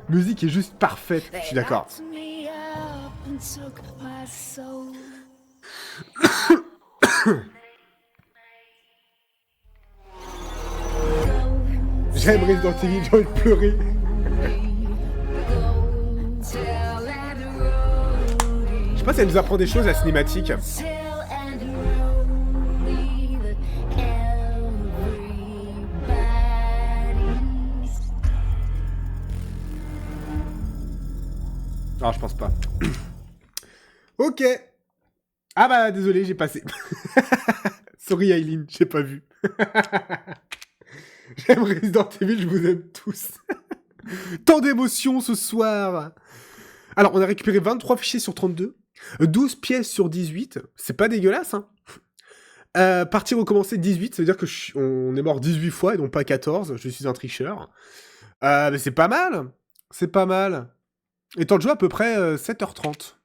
Musique est juste parfaite, je suis d'accord. J'aime Resident Evil, j'ai envie de pleurer. Je sais pas si elle nous apprend des choses, la cinématique. Non, je pense pas. Ok. Ah bah, désolé, j'ai passé. Sorry, Aileen, j'ai pas vu. J'aime Resident Evil, je vous aime tous. Tant d'émotions ce soir. Alors, on a récupéré 23 fichiers sur 32. 12 pièces sur 18. C'est pas dégueulasse, hein. Partie recommencer 18, ça veut dire que on est mort 18 fois et non pas 14. Je suis un tricheur. Mais c'est pas mal. C'est pas mal. Et temps de jeu à peu près 7h30.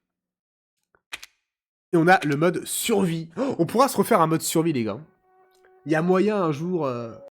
Et on a le mode survie. Oh, on pourra se refaire un mode survie, les gars. Il y a moyen un jour...